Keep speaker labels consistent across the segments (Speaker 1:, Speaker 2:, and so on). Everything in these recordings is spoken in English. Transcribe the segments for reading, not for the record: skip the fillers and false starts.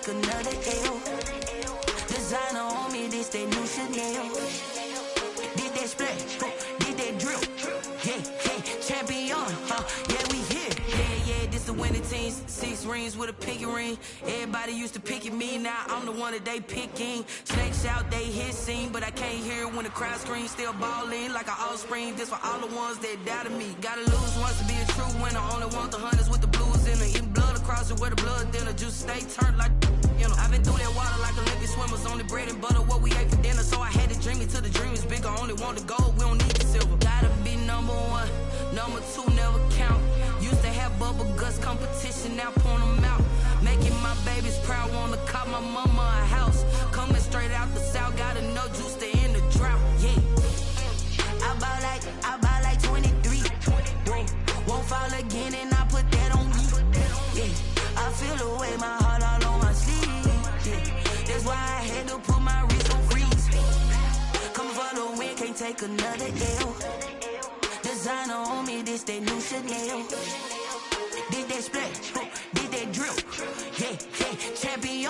Speaker 1: take another L. Designer on me, this that new Chanel. Did that splash, did that drill. Yeah, champion, yeah, we here. Yeah, this the winning teams. 6 rings with a pinky ring. Everybody used to pick at me, now I'm the one that they picking. Snakes out, they hit scene, but I can't hear when the crowd screams. Still ballin' like an offspring. This for all the ones that doubted me. Gotta lose once to be a true winner. Only want the hunters with the blues in it. Eating blood across it where the blood dinner. Juice stay turned like, you know. I've been through that water like Olympic swimmers. Only bread and butter, what we ate for dinner. So I had to dream it till the dream is bigger. Only want the gold, we don't need the silver. Gotta be number 1, number 2 never count. Used to have bubble guts competition, now point them out. Making my babies proud, wanna cop my mama a house. Coming straight out the south, gotta know juice to end the drought. Yeah, I buy like 23. Won't fall again, and I put that on me. Yeah, I feel the way, my heart all on my sleeve. Yeah, that's why I had to put my wrist on freeze. Come for the win, can't take another L. Designer on me, this that new Chanel. Did that splash, did that drill. Yeah, champion,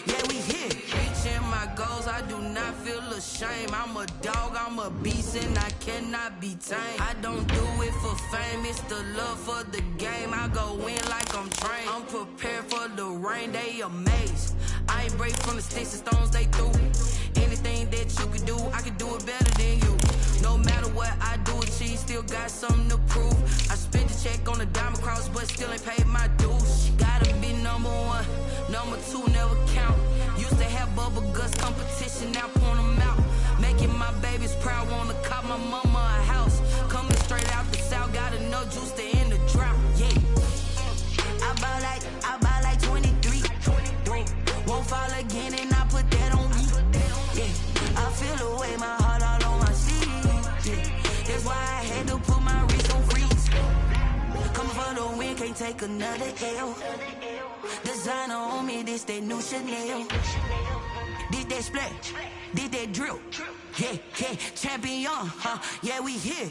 Speaker 1: yeah, we here. Reaching my goals, I do not feel ashamed. I'm a dog, I'm a beast, and I cannot be tamed. I don't do it for fame, it's the love for the game. I go in like I'm trained. I'm prepared for the rain, they amazed. I ain't break from the sticks and stones they threw. Anything that you can do, I can do it better than you. No matter what I do, achieve, still got something to prove. I spent the check on the diamond cross, but still ain't paid my dues. Gotta be number 1, number 2 never count. Used to have bubble guts competition, now point them out. Making my babies proud, wanna cop my mama a house. Coming straight out the south, gotta know juice to end the drought. Yeah, I buy like 23. Won't fall again, and I put that on me. Yeah, I feel the way, my heart all on my sleeve. Yeah, that's why I had to put my wrist on freeze. Coming for the win, can't take another L. Designer on me, this that new Chanel. Did that splash, did that drill. Yeah, champion, yeah, we here.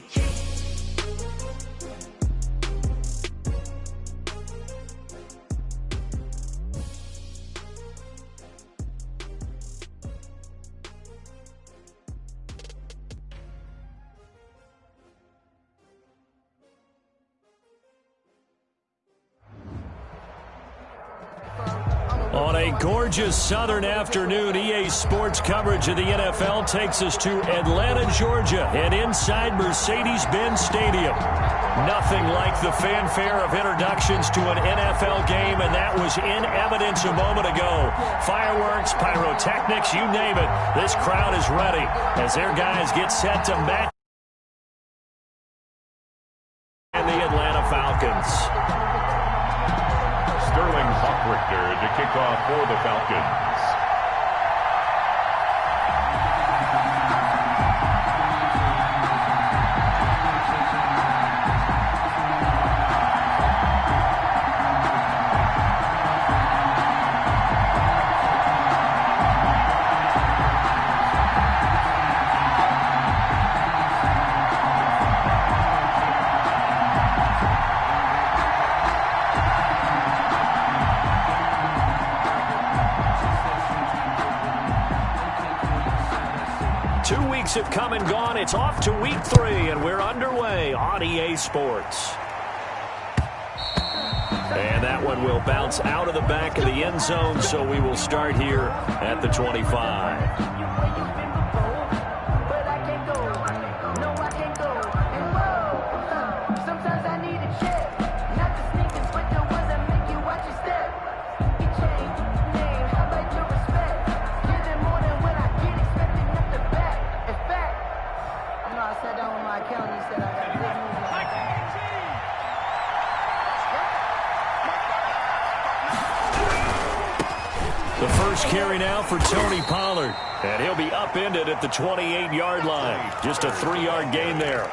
Speaker 2: On a gorgeous southern afternoon, EA Sports coverage of the NFL takes us to Atlanta, Georgia, and inside Mercedes-Benz Stadium. Nothing like the fanfare of introductions to an NFL game, and that was in evidence a moment ago. Fireworks, pyrotechnics, you name it. This crowd is ready as their guys get set to match and the Atlanta Falcons.
Speaker 3: Sterling Buckrichter to kick off for the Falcons.
Speaker 2: 2 weeks have come and gone. It's off to week 3, and we're underway on EA Sports. And that one will bounce out of the back of the end zone, so we will start here at the 25. Carry now for Tony Pollard, and he'll be upended at the 28-yard line. Just a 3-yard gain there.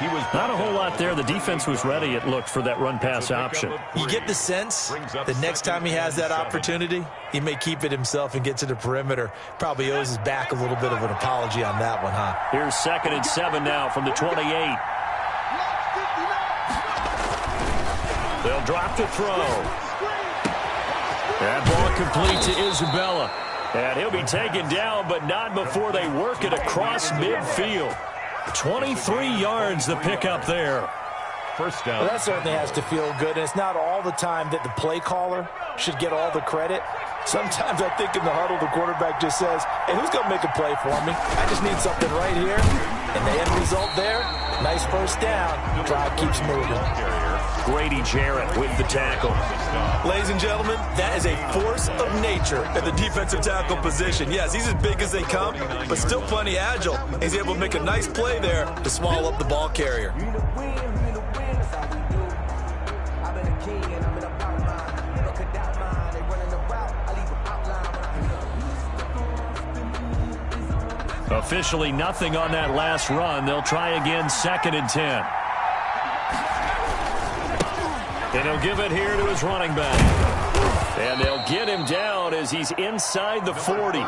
Speaker 4: He was not a whole lot there. The defense was ready, it looked, for that run-pass option.
Speaker 5: You get the sense the next time he has that opportunity, he may keep it himself and get to the perimeter. Probably owes his back a little bit of an apology on that one, huh?
Speaker 2: Here's 2nd and 7 now from the 28. They'll drop to throw. That ball complete to Isabella. And he'll be taken down, but not before they work it across midfield. 23 yards the pickup there.
Speaker 3: First down.
Speaker 5: Well, that certainly has to feel good, and it's not all the time that the play caller should get all the credit. Sometimes I think in the huddle, the quarterback just says, hey, who's going to make a play for me? I just need something right here. And the end result there, nice first down. Drive keeps moving.
Speaker 2: Grady Jarrett with the tackle.
Speaker 5: Ladies and gentlemen, that is a force of nature at the defensive tackle position. Yes, he's as big as they come, but still plenty agile. He's able to make a nice play there to swallow up the ball carrier.
Speaker 2: Officially nothing on that last run. They'll try again, 2nd and 10. And he'll give it here to his running back. And they'll get him down as he's inside the 40.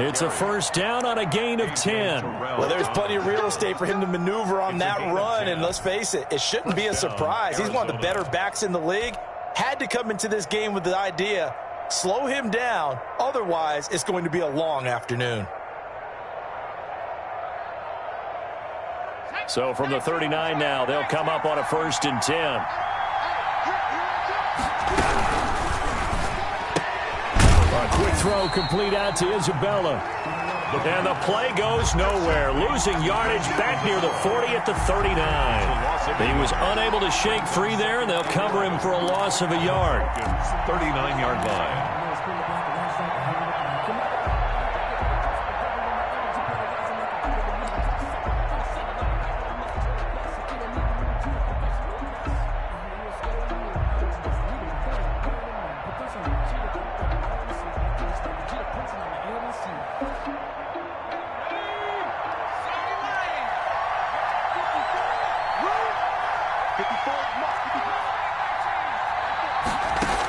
Speaker 2: It's a first down on a gain of 10.
Speaker 5: Well, there's plenty of real estate for him to maneuver on that run. And let's face it, it shouldn't be a surprise. He's one of the better backs in the league. Had to come into this game with the idea, slow him down. Otherwise, it's going to be a long afternoon.
Speaker 2: So from the 39 now, they'll come up on a 1st and 10. A quick throw complete out to Isabella. And the play goes nowhere. Losing yardage back near the 40 at the 39. He was unable to shake free there, and they'll cover him for a loss of a yard.
Speaker 3: 39-yard line.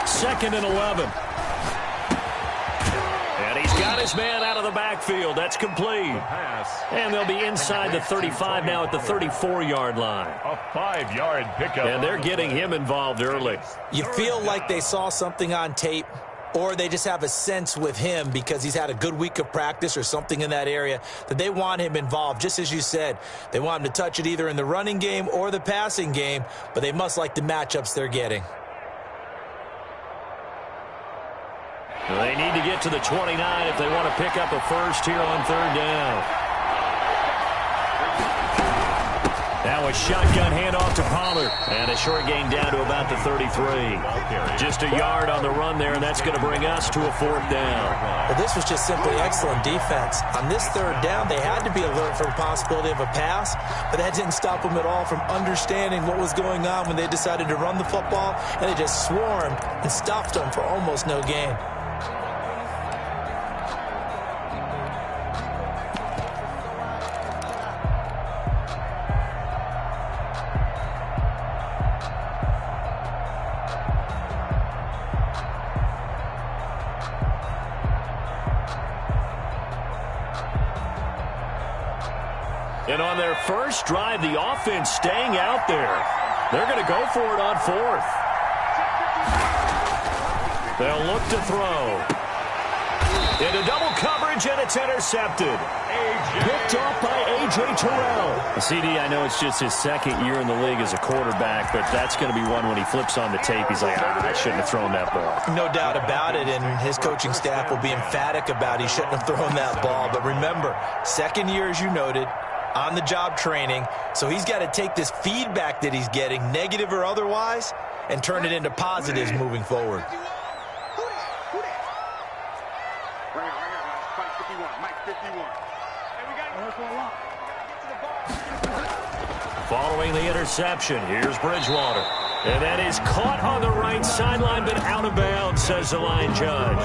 Speaker 2: Second and 11. And he's got his man out of the backfield. That's complete. And they'll be inside the 35 now at the 34-yard line.
Speaker 3: A 5-yard pickup.
Speaker 2: And they're getting him involved early.
Speaker 5: You feel like they saw something on tape, or they just have a sense with him because he's had a good week of practice or something in that area that they want him involved. Just as you said, they want him to touch it either in the running game or the passing game, but they must like the matchups they're getting.
Speaker 2: They need to get to the 29 if they want to pick up a first here on 3rd down. Now a shotgun handoff to Pollard. And a short gain down to about the 33. Just a yard on the run there, and that's going to bring us to a 4th down.
Speaker 5: Well, this was just simply excellent defense. On this 3rd down, they had to be alert for the possibility of a pass, but that didn't stop them at all from understanding what was going on when they decided to run the football, and they just swarmed and stopped them for almost no gain.
Speaker 2: And on their first drive, the offense staying out there. They're going to go for it on 4th. They'll look to throw. Into double coverage, and it's intercepted. Picked off by A.J. Terrell. CD, I know it's just his 2nd year in the league as a quarterback, but that's going to be one when he flips on the tape. He's like, I shouldn't have thrown that ball.
Speaker 5: No doubt about it, and his coaching staff will be emphatic about he shouldn't have thrown that ball. But remember, 2nd year, as you noted, on-the-job training, so he's got to take this feedback that he's getting, negative or otherwise, and turn it into positives moving forward.
Speaker 2: Following the interception, here's Bridgewater. And that is caught on the right sideline, but out of bounds, says the line judge.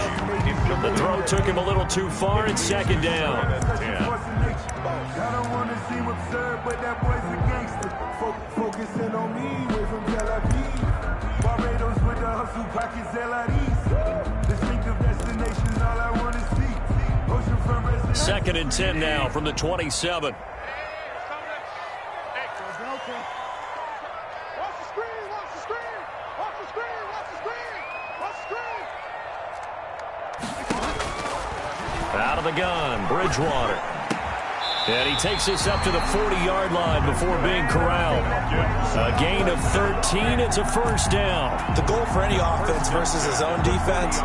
Speaker 2: The throw took him a little too far, and 2nd down.
Speaker 6: I don't want to seem absurd, but that boy's a gangster. Focusing on me, way from Tel Aviv. Barbados with the hustle, pockets LIDs. Distinctive destinations, all I want to see. Oceanfront residence.
Speaker 2: 2nd and 10 now from the 27. Out of the gun, Bridgewater. And he takes us up to the 40-yard line before being corralled. A gain of 13. It's a first down.
Speaker 5: The goal for any offense versus his own defense,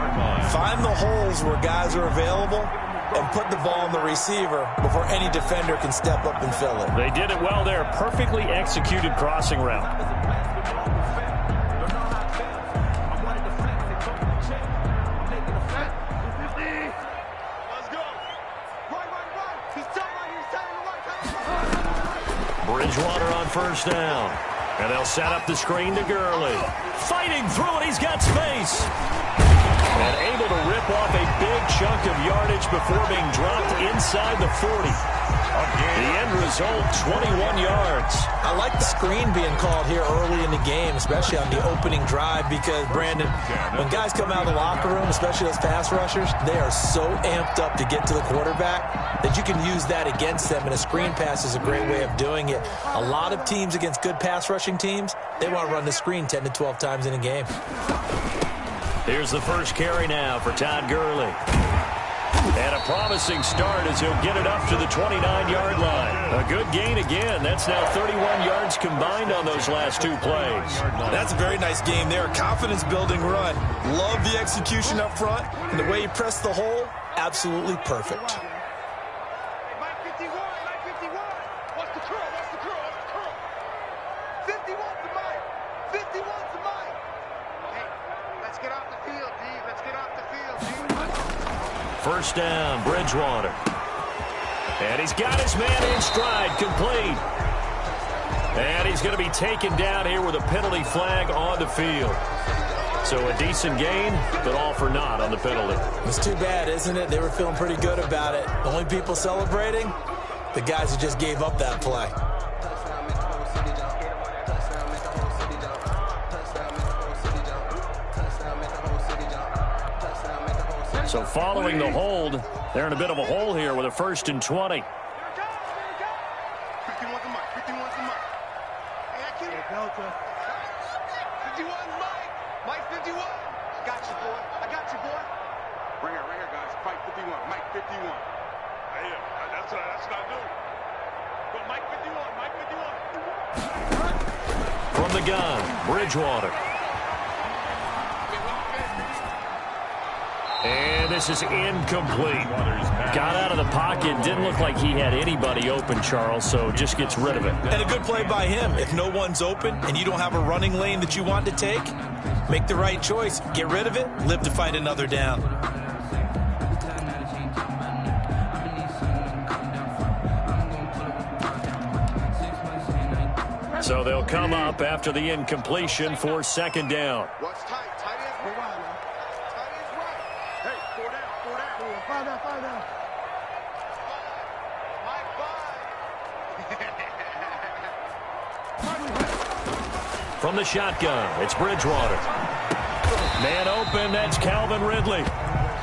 Speaker 5: find the holes where guys are available and put the ball on the receiver before any defender can step up and fill it.
Speaker 2: They did it well there. Perfectly executed crossing route. Bridgewater on first down. And they'll set up the screen to Gurley. Fighting through it. He's got space. And able to rip off a big chunk of yardage before being dropped inside the 40. The end result, 21 yards.
Speaker 5: I like the screen being called here early in the game, especially on the opening drive, because, Brandon, when guys come out of the locker room, especially those pass rushers, they are so amped up to get to the quarterback that you can use that against them, and a screen pass is a great way of doing it. A lot of teams against good pass rushing teams, they want to run the screen 10 to 12 times in a game.
Speaker 2: Here's the first carry now for Todd Gurley. And a promising start as he'll get it up to the 29-yard line. A good gain again. That's now 31 yards combined on those last two plays.
Speaker 5: That's a very nice game there. Confidence-building run. Love the execution up front. And the way he pressed the hole, absolutely perfect.
Speaker 2: First down, Bridgewater. And he's got his man in stride, complete. And he's going to be taken down here with a penalty flag on the field. So a decent gain, but all for naught on the penalty.
Speaker 5: It's too bad, isn't it? They were feeling pretty good about it. The only people celebrating, the guys who just gave up that play.
Speaker 2: So following the hold, they're in a bit of a hole here with a 1st and 20.
Speaker 7: 51 to Mike. 51 to Mike. Hey, Delta. 51, Mike. Mike 51. I got you, boy. I got you, boy. Right here, guys. Mike 51. Mike 51. Hey, that's what I do. Go, Mike 51. Mike 51.
Speaker 2: From the gun, Bridgewater. And this is incomplete. Got out of the pocket. Didn't look like he had anybody open, Charles, so just gets rid of it.
Speaker 5: And a good play by him. If no one's open and you don't have a running lane that you want to take, make the right choice. Get rid of it. Live to fight another down.
Speaker 2: So they'll come up after the incompletion for 2nd down.
Speaker 7: Watch tight. Tight is right. Tight is right. Hey, 4 down. 4 down. 5 down. Mike 5.
Speaker 2: From the shotgun, it's Bridgewater. Man open, that's Calvin Ridley.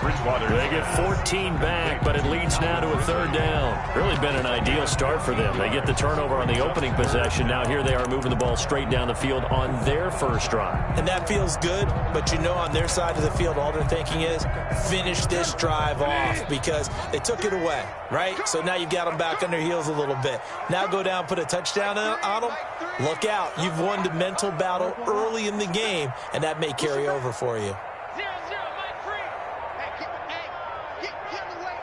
Speaker 3: Bridgewater.
Speaker 2: They get 14 back, but it leads now to a 3rd down. Really been an ideal start for them. They get the turnover on the opening possession. Now here they are moving the ball straight down the field on their first drive.
Speaker 5: And that feels good, but you know on their side of the field, all they're thinking is finish this drive off because they took it away, right? So now you've got them back on their heels a little bit. Now go down, put a touchdown on them. Look out. You've won the mental battle early in the game, and that may carry over for you.
Speaker 7: 0-0, Mike free. Get the weight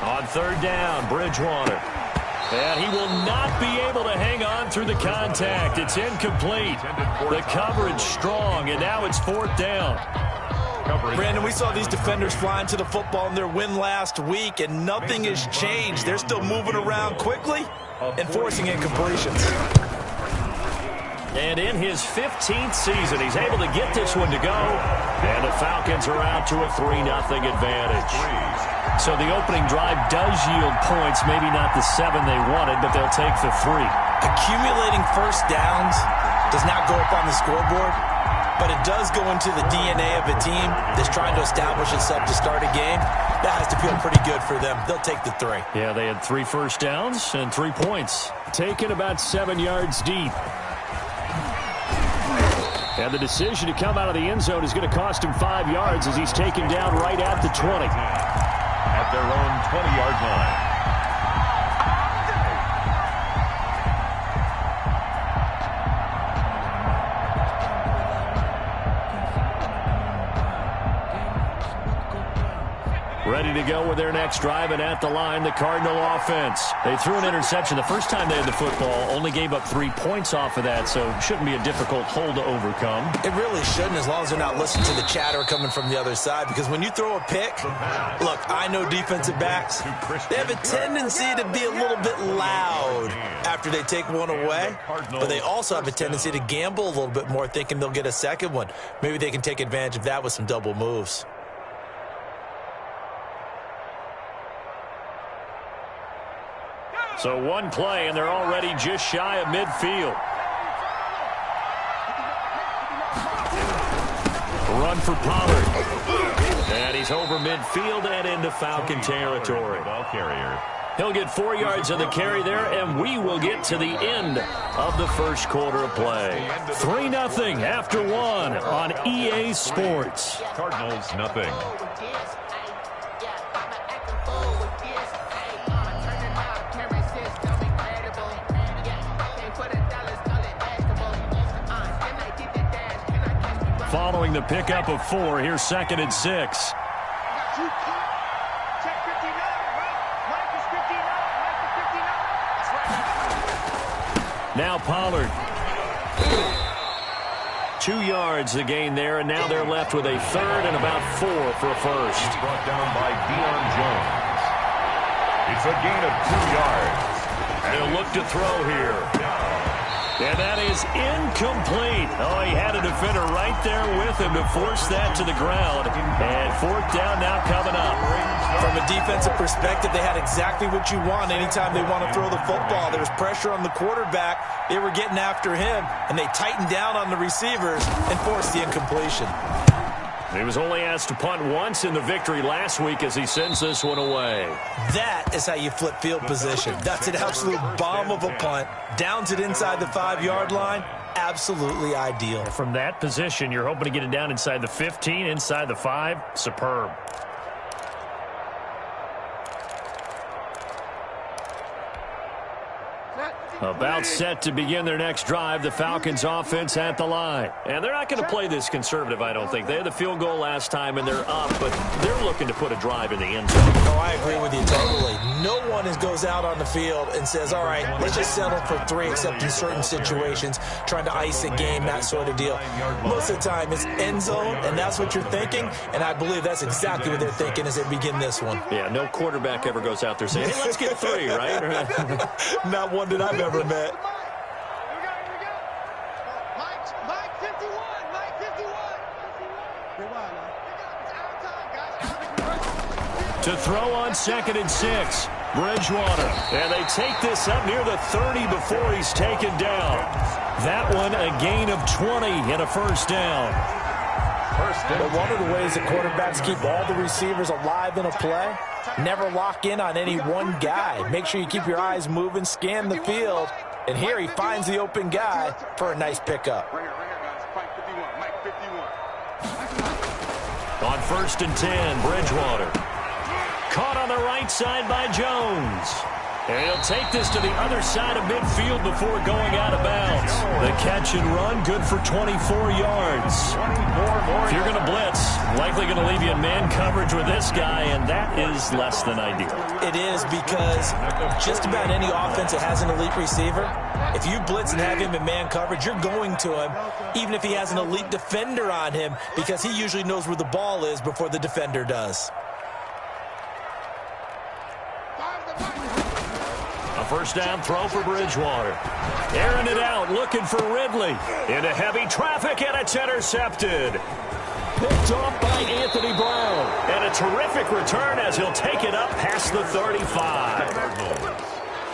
Speaker 7: one.
Speaker 2: On 3rd down, Bridgewater. And he will not be able to hang on through the contact. It's incomplete. The coverage strong, and now it's 4th down.
Speaker 5: Brandon, we saw these defenders flying to the football in their win last week, and nothing has changed. They're still moving around quickly and forcing incompletions.
Speaker 2: And in his 15th season, he's able to get this one to go. And the Falcons are out to a 3-0 advantage. So the opening drive does yield points, maybe not the 7 they wanted, but they'll take the 3.
Speaker 5: Accumulating first downs does not go up on the scoreboard, but it does go into the DNA of a team that's trying to establish itself to start a game. That has to feel pretty good for them. They'll take the 3.
Speaker 2: Yeah, they had 3 first downs and 3 points. Taken about 7 yards deep. And the decision to come out of the end zone is going to cost him 5 yards as he's taken down right at the 20.
Speaker 3: At their own 20-yard line.
Speaker 2: Ready to go with their next drive, and at the line, the Cardinal offense. They threw an interception the first time they had the football, only gave up 3 points off of that, so it shouldn't be a difficult hole to overcome.
Speaker 5: It really shouldn't, as long as they're not listening to the chatter coming from the other side, because when you throw a pick, look, I know defensive backs, they have a tendency to be a little bit loud after they take one away, but they also have a tendency to gamble a little bit more, thinking they'll get a second one. Maybe they can take advantage of that with some double moves.
Speaker 2: So one play, and they're already just shy of midfield. Run for Pollard. And he's over midfield and into Falcon territory.
Speaker 3: Ball carrier.
Speaker 2: He'll get 4 yards on the carry there, and we will get to the end of the first quarter of play. 3-0 after 1 on EA Sports.
Speaker 3: Cardinals, nothing.
Speaker 2: Following the pickup of 4, here's 2nd and 6. Now Pollard. 2 yards the gain there, and now they're left with a 3rd and about 4 for a first.
Speaker 3: He's brought down by Deion Jones. It's a gain of 2 yards.
Speaker 2: And he'll look to throw here. And that is incomplete. Oh, he had a defender right there with him to force that to the ground. And 4th down now coming up.
Speaker 5: From a defensive perspective, they had exactly what you want anytime they want to throw the football. There was pressure on the quarterback. They were getting after him, and they tightened down on the receivers and forced the incompletion.
Speaker 2: He was only asked to punt once in the victory last week as he sends this one away.
Speaker 5: That is how you flip field position. That's an absolute bomb of a punt. Downs it inside the 5-yard line. Absolutely ideal.
Speaker 2: From that position, you're hoping to get it down inside the 15, inside the 5. Superb. About set to begin their next drive, the Falcons offense at the line. And they're not going to play this conservative, I don't think. They had the field goal last time, and they're up, but they're looking to put a drive in the end zone.
Speaker 5: No, I agree with you totally. No one goes out on the field and says, all right, let's just settle for 3, except in certain situations, trying to ice a game, that sort of deal. Most of the time, it's end zone, and that's what you're thinking, and I believe that's exactly what they're thinking as they begin this one.
Speaker 2: Yeah, no quarterback ever goes out there saying, hey, let's get 3, right?
Speaker 5: Not one that I've ever met.
Speaker 7: Mike 51.
Speaker 2: To throw on 2nd and 6, Bridgewater. And they take this up near the 30 before he's taken down. That one a gain of 20 and a first down.
Speaker 5: But one of the ways that quarterbacks keep all the receivers alive in a play, never lock in on any one guy. Make sure you keep your eyes moving, scan the field. And here he finds the open guy for a nice pickup.
Speaker 7: Right here, guys. Mike 51.
Speaker 2: On 1st and 10, Bridgewater. Caught on the right side by Jones. And he'll take this to the other side of midfield before going out of bounds. The catch and run, good for 24 yards. If you're going to blitz, likely going to leave you in man coverage with this guy, and that is less than ideal.
Speaker 5: It is, because just about any offense that has an elite receiver, if you blitz and have him in man coverage, you're going to him, even if he has an elite defender on him, because he usually knows where the ball is before the defender does.
Speaker 2: A first down throw for Bridgewater. Airing it out, looking for Ridley. Into heavy traffic, and it's intercepted. Picked off by Anthony Brown. And a terrific return as he'll take it up past the 35.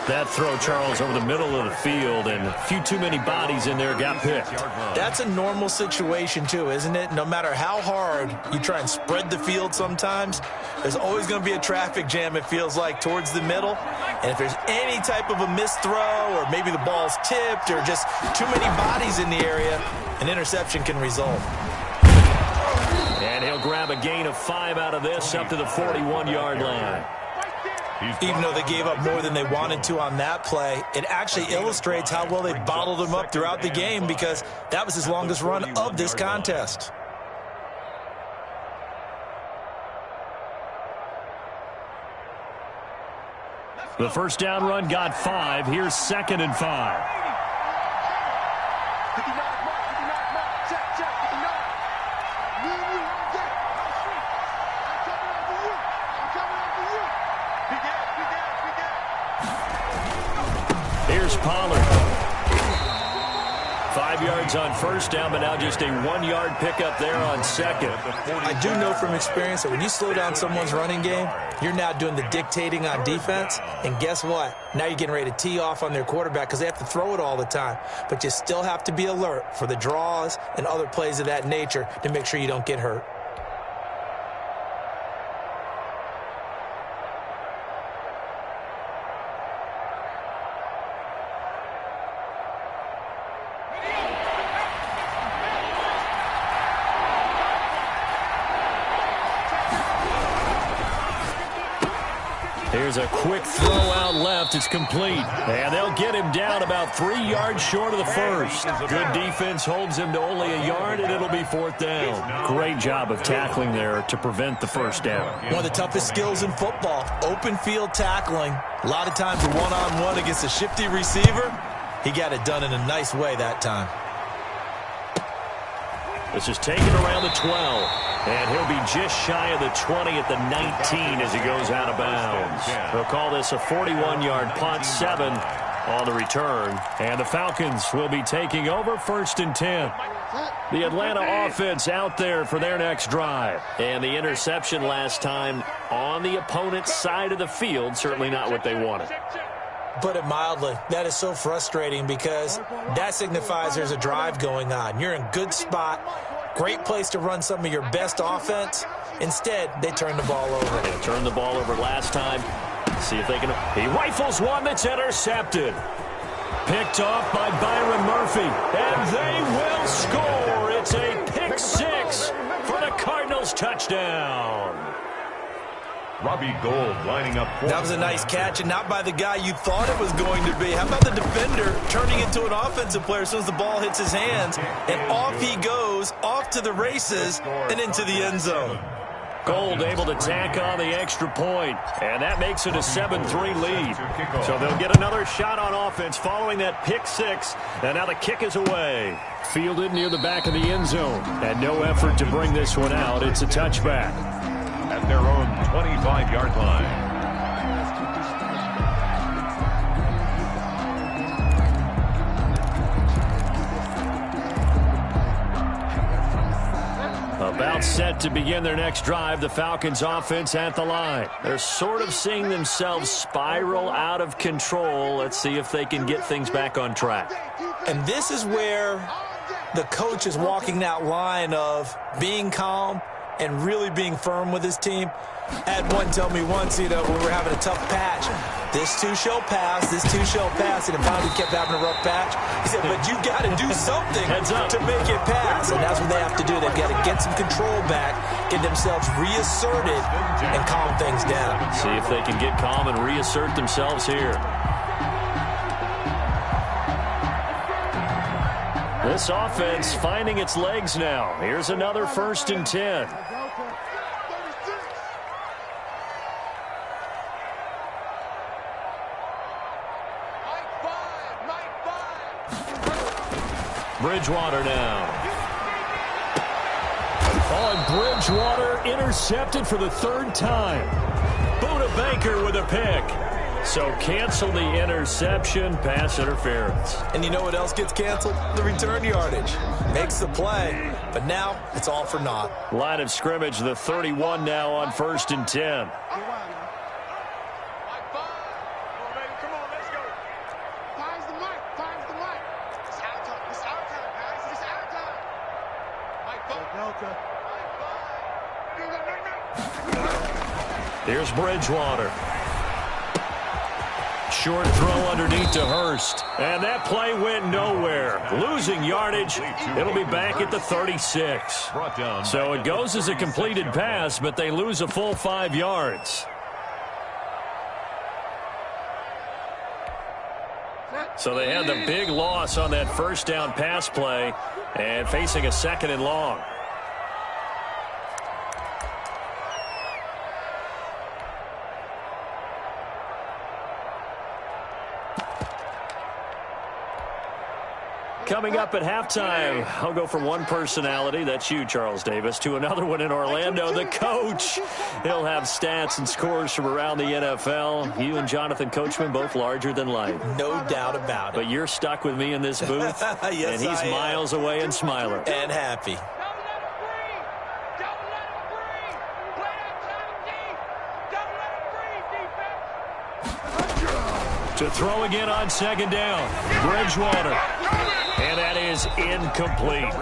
Speaker 2: That throw, Charles, over the middle of the field, and a few too many bodies in there got picked.
Speaker 5: That's a normal situation, too, isn't it? No matter how hard you try and spread the field sometimes, there's always going to be a traffic jam, it feels like, towards the middle. And if there's any type of a missed throw or maybe the ball's tipped or just too many bodies in the area, an interception can result.
Speaker 2: And he'll grab a gain of 5 out of this up to the 41-yard line.
Speaker 5: Even though they gave up more than they wanted to on that play, it actually illustrates how well they bottled him up throughout the game because that was his longest run of this contest.
Speaker 2: The first down run got 5. Here's 2nd and 5. Here's Pollard. 5 yards on first down, but now just a 1-yard pickup there on 2nd.
Speaker 5: I do know from experience that when you slow down someone's running game, you're now doing the dictating on defense. And guess what? Now you're getting ready to tee off on their quarterback because they have to throw it all the time. But you still have to be alert for the draws and other plays of that nature to make sure you don't get hurt.
Speaker 2: Here's a quick throw out left. It's complete. And they'll get him down about 3 yards short of the first. Good defense holds him to only a yard, and it'll be 4th down. Great job of tackling there to prevent the first down.
Speaker 5: One of the toughest skills in football, open field tackling. A lot of times a one-on-one against a shifty receiver. He got it done in a nice way that time.
Speaker 2: This is taken around the 12. And he'll be just shy of the 20 at the 19 as he goes out of bounds. They'll call this a 41-yard punt, 7 on the return. And the Falcons will be taking over 1st and 10. The Atlanta offense out there for their next drive. And the interception last time on the opponent's side of the field, certainly not what they wanted.
Speaker 5: Put it mildly, that is so frustrating because that signifies there's a drive going on. You're in good spot. Great place to run some of your best offense. Instead, they turn the ball over.
Speaker 2: They turned the ball over last time. See if they can. He rifles one that's intercepted. Picked off by Byron Murphy. And they will score. It's a pick 6 for the Cardinals touchdown.
Speaker 3: Robbie Gould lining up.
Speaker 5: That was a nice catch, and not by the guy you thought it was going to be. How about the defender turning into an offensive player as soon as the ball hits his hands, and off he goes, off to the races, and into the end zone.
Speaker 2: Gould able to tack on the extra point, and that makes it a 7-3 lead. So they'll get another shot on offense following that pick 6, and now the kick is away. Fielded near the back of the end zone, and no effort to bring this one out. It's a touchback.
Speaker 3: At their own 25-yard line.
Speaker 2: About set to begin their next drive, the Falcons offense at the line. They're sort of seeing themselves spiral out of control. Let's see if they can get things back on track.
Speaker 5: And this is where the coach is walking that line of being calm and really being firm with his team. I had one tell me once, when we were having a tough patch, this too shall pass, this too shall pass, and finally kept having a rough patch. He said, but you got to do something to make it pass, and that's what they have to do. They've got to get some control back, get themselves reasserted, and calm things down.
Speaker 2: See if they can get calm and reassert themselves here. This offense finding its legs now. Here's another 1st and 10. Bridgewater now. Oh, and Bridgewater intercepted for the 3rd time. Buda Baker with a pick. So cancel the interception, pass interference.
Speaker 5: And you know what else gets canceled? The return yardage. Makes the play, but now it's all for naught.
Speaker 2: Line of scrimmage, the 31 now on 1st and 10.
Speaker 7: Come on, let's go.
Speaker 2: Here's Bridgewater. Short throw underneath to Hurst. And that play went nowhere. Losing yardage. It'll be back at the 36. So it goes as a completed pass, but they lose a full 5 yards. So they had the big loss on that first down pass play and facing a 2nd and long. Coming up at halftime, I'll go from one personality, that's you, Charles Davis, to another one in Orlando, the coach. He'll have stats and scores from around the NFL. You and Jonathan Coachman, both larger than life.
Speaker 5: No doubt about it.
Speaker 2: But you're stuck with me in this booth,
Speaker 5: yes,
Speaker 2: and he's miles away and smiling.
Speaker 5: And happy.
Speaker 2: To throw again on 2nd down, Bridgewater. And that is incomplete.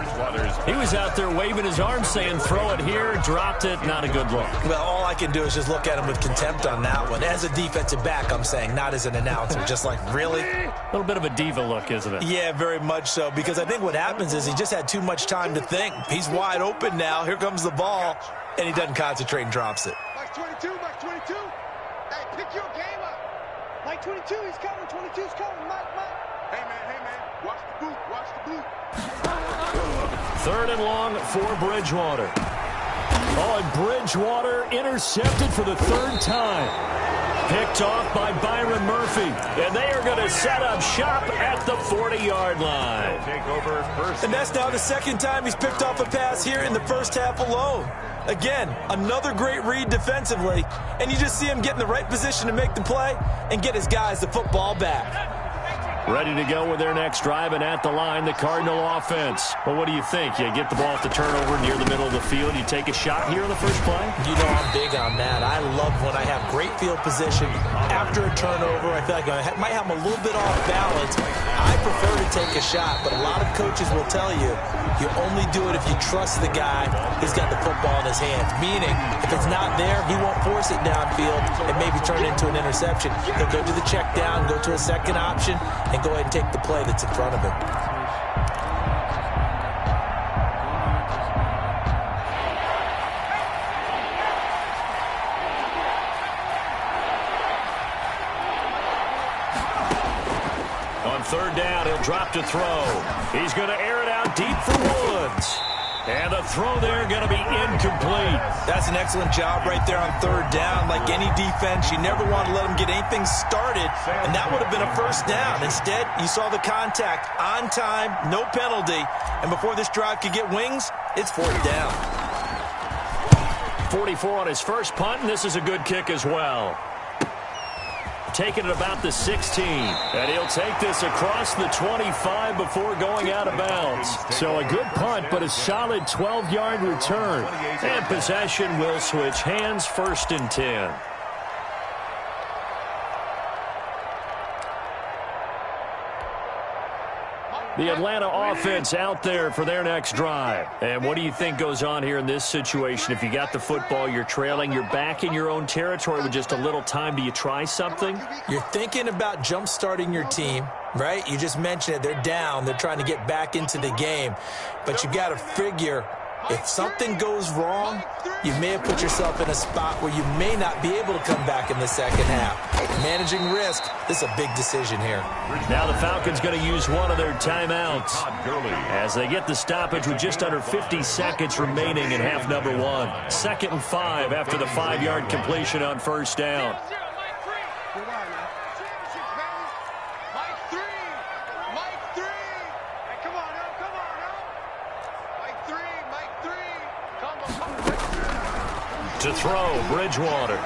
Speaker 2: He was out there waving his arms saying, throw it here, dropped it, not a good look.
Speaker 5: Well, all I can do is just look at him with contempt on that one. As a defensive back, I'm saying, not as an announcer. Just like, really?
Speaker 2: A little bit of a diva look, isn't it?
Speaker 5: Yeah, very much so, because I think what happens is he just had too much time to think. He's wide open now. Here comes the ball, and he doesn't concentrate and drops it.
Speaker 7: Mike 22, Mike 22. Hey, pick your game up. Mike 22, he's coming. 22's coming. Mike. Hey, man. Watch the boot.
Speaker 2: 3rd and long for Bridgewater. Oh, and Bridgewater intercepted for the 3rd time. Picked off by Byron Murphy. And they are going to set up shop at the 40-yard line.
Speaker 5: And that's now the 2nd time he's picked off a pass here in the first half alone. Again, another great read defensively. And you just see him get in the right position to make the play and get his guys the football back.
Speaker 2: Ready to go with their next drive, and at the line, the Cardinal offense. Well, what do you think? You get the ball off the turnover near the middle of the field. You take a shot here in the first play?
Speaker 5: You know I'm big on that. I love when I have great field position. After a turnover, I feel like I might have them a little bit off balance. I prefer to take a shot, but a lot of coaches will tell you, you only do it if you trust the guy who's got the football in his hands. Meaning, if it's not there, he won't force it downfield and maybe turn it into an interception. He'll go to the check down, go to a second option, and go ahead and take the play that's in front of him.
Speaker 2: On 3rd down, he'll drop to throw. He's going to air it out deep for Woods. And the throw there going to be incomplete.
Speaker 5: That's an excellent job right there on 3rd down. Like any defense, you never want to let them get anything started, and that would have been a first down. Instead, you saw the contact on time, no penalty, and before this drive could get wings, it's 4th down.
Speaker 2: 44 on his first punt, and this is a good kick as well. Taking it about the 16, and he'll take this across the 25 before going out of bounds. So a good punt, but a solid 12-yard return. And possession will switch hands, 1st and 10. The Atlanta offense out there for their next drive. And what do you think goes on here in this situation? If you got the football, you're trailing, you're back in your own territory with just a little time. Do you try something?
Speaker 5: You're thinking about jump-starting your team, right? You just mentioned it. They're down. They're trying to get back into the game. But you got to figure, if something goes wrong, you may have put yourself in a spot where you may not be able to come back in the second half. Managing risk, this is a big decision here.
Speaker 2: Now the Falcons going to use one of their timeouts as they get the stoppage with just under 50 seconds remaining in half number 1. 2nd and 5 after the 5-yard completion on 1st down. To throw, Bridgewater.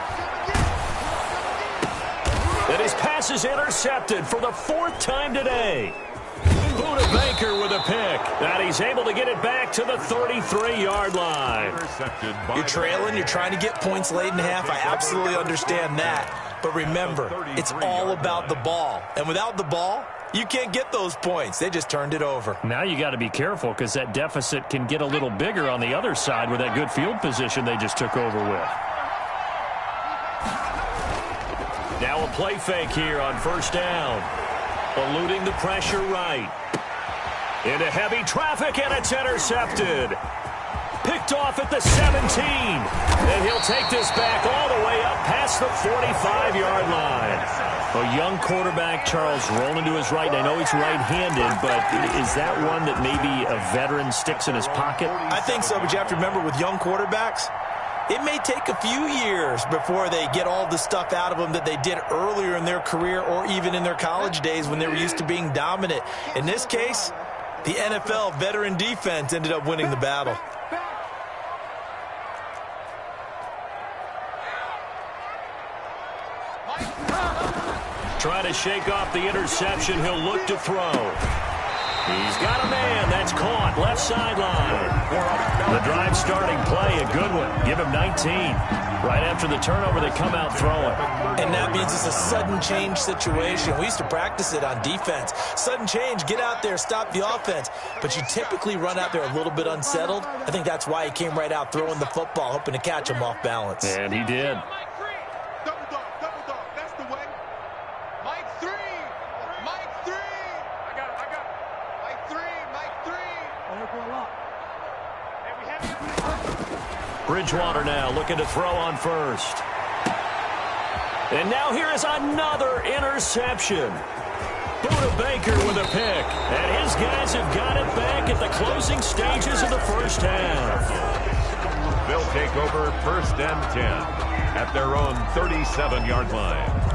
Speaker 2: And his pass is intercepted for the 4th time today. Buda Baker with a pick. And he's able to get it back to the 33-yard line.
Speaker 5: You're trailing. You're trying to get points late in half. I absolutely understand that. But remember, it's all about the ball. And without the ball, You can't get those points. They just turned it over.
Speaker 2: Now you got to be careful because that deficit can get a little bigger on the other side with that good field position they just took over with. Now a play fake here on first down. Eluding the pressure right. Into heavy traffic, and it's intercepted. Picked off at the 17. And he'll take this back all the way up past the 45-yard line. A young quarterback, Charles, rolling to his right. I know he's right-handed, but is that one that maybe a veteran sticks in his pocket?
Speaker 5: I think so, but you have to remember with young quarterbacks, it may take a few years before they get all the stuff out of them that they did earlier in their career or even in their college days when they were used to being dominant. In this case, the NFL veteran defense ended up winning the battle.
Speaker 2: Trying to shake off the interception. He'll look to throw. He's got a man. That's caught. Left sideline. The drive starting play, a good one. Give him 19. Right after the turnover, they come out throwing.
Speaker 5: And that means it's a sudden change situation. We used to practice it on defense. Sudden change, get out there, stop the offense. But you typically run out there a little bit unsettled. I think that's why he came right out throwing the football, hoping to catch him off balance.
Speaker 2: And he did. Bridgewater now looking to throw on first. And now here is another interception. Buda Baker with a pick. And his guys have got it back at the closing stages of the first half.
Speaker 3: They'll take over first and 10 at their own 37-yard line.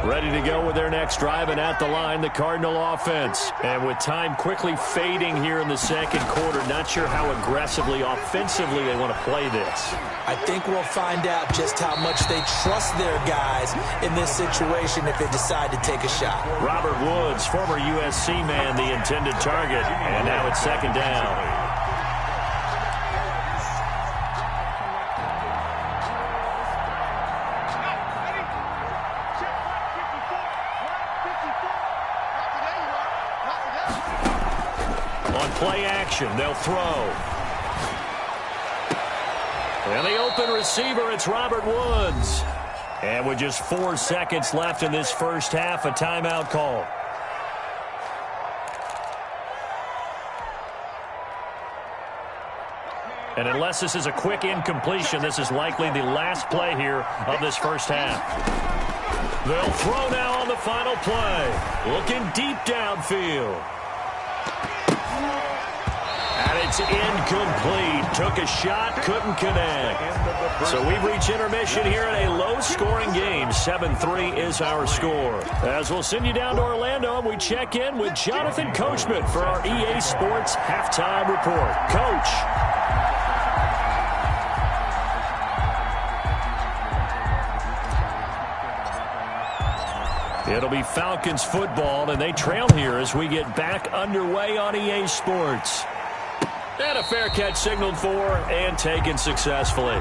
Speaker 2: Ready to go with their next drive, and at the line, the Cardinal offense. And with time quickly fading here in the second quarter, not sure how aggressively, offensively they want to play this.
Speaker 5: I think we'll find out just how much they trust their guys in this situation if they decide to take a shot.
Speaker 2: Robert Woods, former USC man, the intended target. And now it's second down. Play action, they'll throw. And the open receiver, it's Robert Woods. And with just 4 seconds left in this first half, a timeout call. And unless this is a quick incompletion, this is likely the last play here of this first half. They'll throw now on the final play. Looking deep downfield. And it's incomplete. Took a shot, couldn't connect. So we've reached intermission here in a low-scoring game. 7-3 is our score. As we'll send you down to Orlando, and we check in with Jonathan Coachman for our EA Sports Halftime Report. Coach. It'll be Falcons football, and they trail here as we get back underway on EA Sports. And a fair catch signaled for and taken successfully.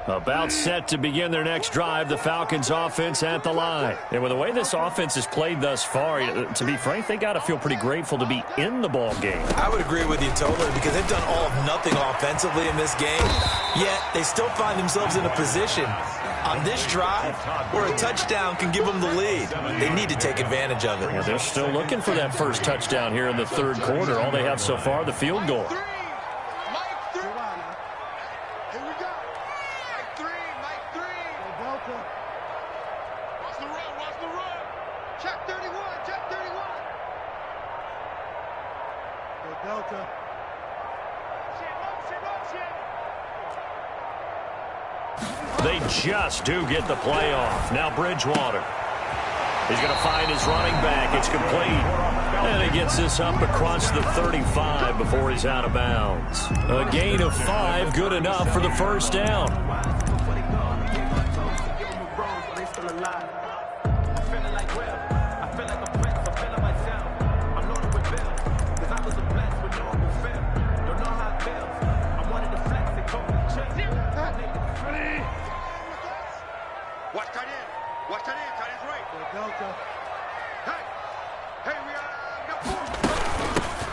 Speaker 2: About set to begin their next drive, the Falcons offense at the line. And with the way this offense has played thus far, to be frank, they got to feel pretty grateful to be in the ball game.
Speaker 5: I would agree with you totally because they've done all of nothing offensively in this game, yet they still find themselves in a position on this drive where a touchdown can give them the lead. They need to take advantage of it.
Speaker 2: Yeah, they're still looking for that first touchdown here in the third quarter. All they have so far, the field goal. They just do get the play off. Now Bridgewater. He's going to find his running back. It's complete. And he gets this up across the 35 before he's out of bounds. A gain of 5, good enough for the first down.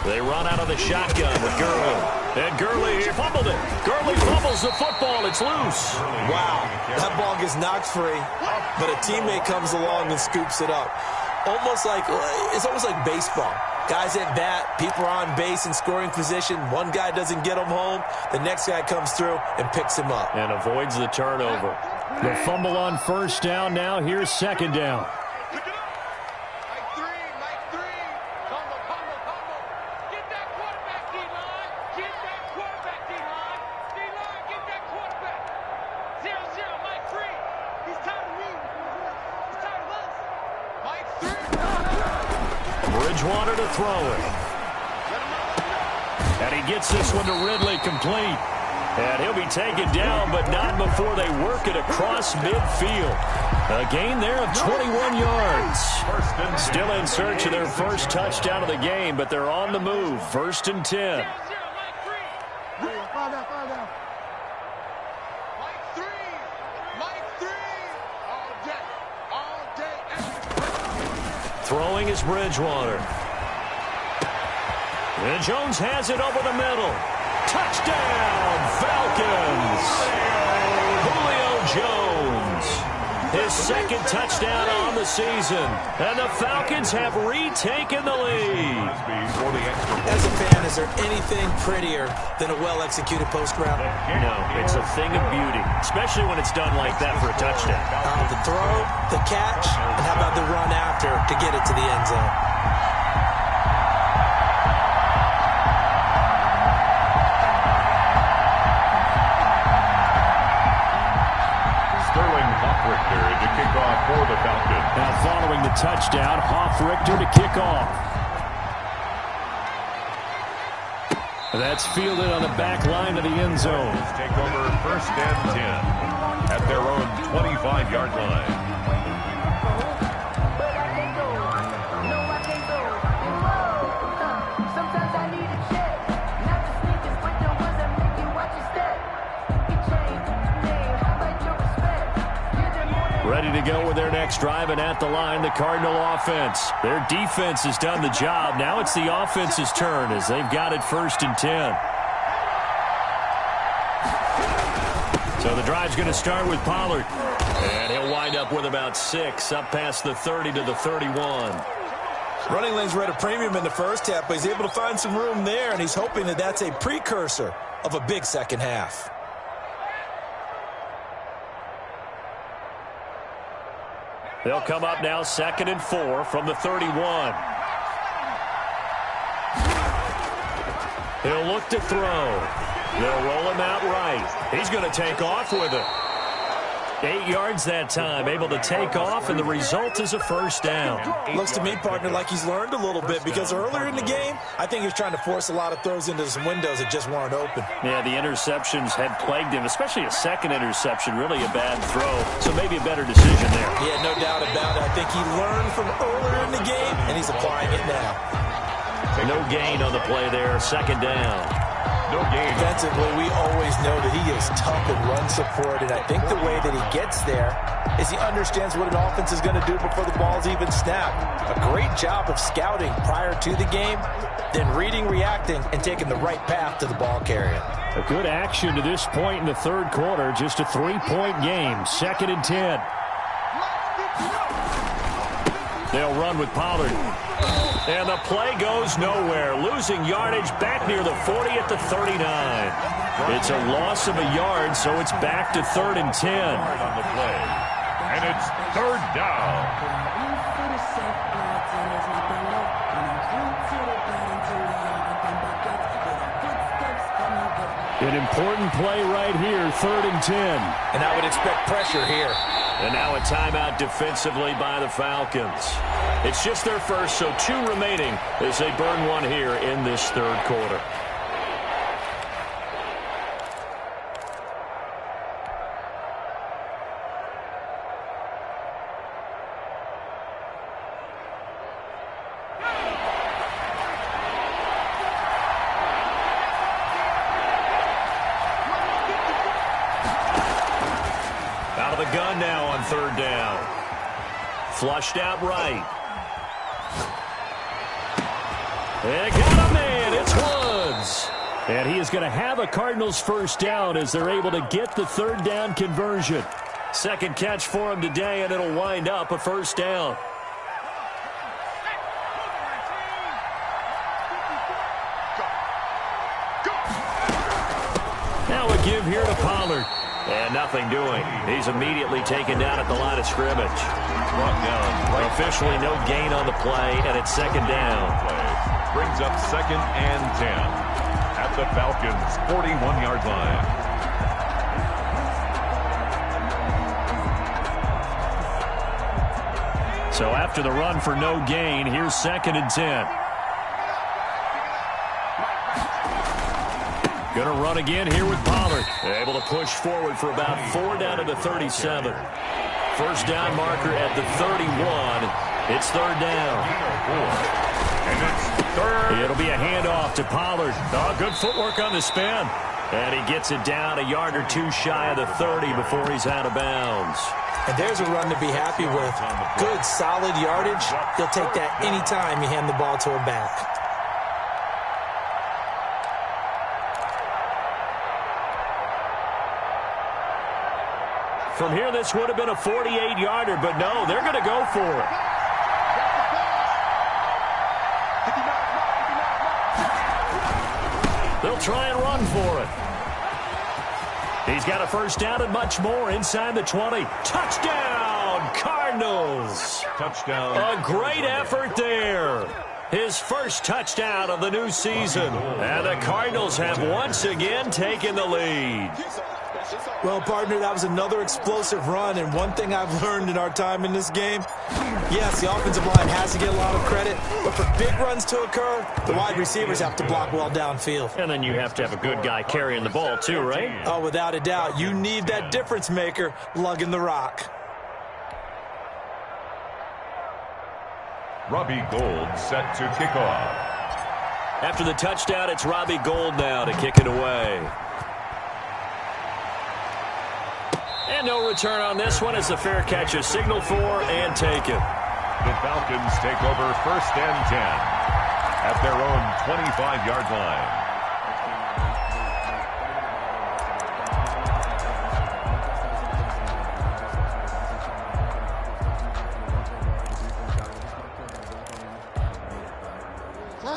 Speaker 2: They run out of the shotgun with Gurley. And Gurley fumbled it. Gurley fumbles the football. It's loose.
Speaker 5: Wow, that ball gets knocked free, but a teammate comes along and scoops it up. It's almost like baseball. Guys at bat, people are on base in scoring position. One guy doesn't get him home. The next guy comes through and picks him up.
Speaker 2: And avoids the turnover.
Speaker 4: The fumble on first down now. Here's second down.
Speaker 2: Bridgewater to throw it. And he gets this one to Ridley complete. And he'll be taken down, but not before they work it across midfield. A gain there of 21 yards. Still in search of their first touchdown of the game, but they're on the move. 1st and 10. Throwing is Bridgewater. And Jones has it over the middle. Touchdown, Falcons! Julio Jones. His second touchdown on the season. And the Falcons have retaken the lead.
Speaker 5: As a fan, is there anything prettier than a well-executed post route?
Speaker 2: No, it's a thing of beauty, especially when it's done like that for a touchdown.
Speaker 5: The throw, the catch, and how about the run after to get it to the end zone?
Speaker 3: To kick off for the Falcons.
Speaker 4: Now following the touchdown, Hoff-Richter to kick off. That's fielded on the back line of the end zone.
Speaker 3: Take over 1st and 10 at their own 25-yard line.
Speaker 2: Ready to go with their next drive, and at the line, the Cardinal offense. Their defense has done the job. Now it's the offense's turn as they've got it 1st and 10. So the drive's going to start with Pollard. And he'll wind up with about 6, up past the 30 to the 31.
Speaker 5: Running lanes were at a premium in the first half, but he's able to find some room there, and he's hoping that that's a precursor of a big second half.
Speaker 2: They'll come up now 2nd and 4 from the 31. He'll look to throw. They'll roll him out right. He's going to take off with it. 8 yards that time, able to take off, and the result is a first down.
Speaker 5: Looks to me, partner, like he's learned a little bit, because earlier in the game, I think he was trying to force a lot of throws into some windows that just weren't open.
Speaker 2: Yeah, the interceptions had plagued him, especially a second interception, really a bad throw, so maybe a better decision there.
Speaker 5: Yeah, no doubt about it. I think he learned from earlier in the game, and he's applying it now.
Speaker 2: No gain on the play there, 2nd down.
Speaker 3: No gain.
Speaker 5: Defensively, we always know that he is tough in run support, and I think the way that he gets there is he understands what an offense is going to do before the ball's even snapped. A great job of scouting prior to the game, then reading, reacting, and taking the right path to the ball carrier.
Speaker 4: A good action to this point in the 3rd quarter. Just a 3-point game. 2nd and 10.
Speaker 2: They'll run with Pollard. And the play goes nowhere. Losing yardage back near the 40 at the 39. It's a loss of a yard, so it's back to 3rd and 10.
Speaker 3: On the play. And it's 3rd down.
Speaker 4: An important play right here, 3rd and 10.
Speaker 5: And I would expect pressure here.
Speaker 2: And now a timeout defensively by the Falcons. It's just their first, so 2 remaining as they burn one here in this third quarter.
Speaker 4: Out of the gun now on third down. Flushed out right. They got a man. It's Woods. And he is going to have a Cardinals first down as they're able to get the third down conversion. Second catch for him today, and it'll wind up a first down. Now a give here to Pollard. And nothing doing. He's immediately taken down at the line of scrimmage.
Speaker 3: Brought down.
Speaker 2: Officially no gain on the play, and it's second down.
Speaker 3: Brings up 2nd and 10 at the Falcons' 41-yard line.
Speaker 2: So after the run for no gain, here's 2nd and 10. Going to run again here with Pollard. Able to push forward for about 4 down to the 37. First down marker at the 31. It's third down.
Speaker 3: And it's third.
Speaker 2: It'll be a handoff to Pollard. Oh, good footwork on the spin. And he gets it down a yard or 2 shy of the 30 before he's out of bounds.
Speaker 5: And there's a run to be happy with. Good, solid yardage. He'll take that any time you hand the ball to a back.
Speaker 2: From here, this would have been a 48-yarder, but no, they're going to go for it. They'll try and run for it. He's got a first down and much more inside the 20. Touchdown, Cardinals.
Speaker 3: Touchdown.
Speaker 2: A great effort there. His first touchdown of the new season. And the Cardinals have once again taken the lead.
Speaker 5: Well, partner, that was another explosive run, and one thing I've learned in our time in this game, yes, the offensive line has to get a lot of credit, but for big runs to occur, the wide receivers have to block well downfield.
Speaker 2: And then you have to have a good guy carrying the ball too, right?
Speaker 5: Oh, without a doubt. You need that difference maker lugging the rock.
Speaker 3: Robbie Gould set to kick off.
Speaker 2: After the touchdown, it's Robbie Gould now to kick it away. And no return on this one as the fair catch is signaled for and taken.
Speaker 3: The Falcons take over 1st and 10 at their own 25-yard line.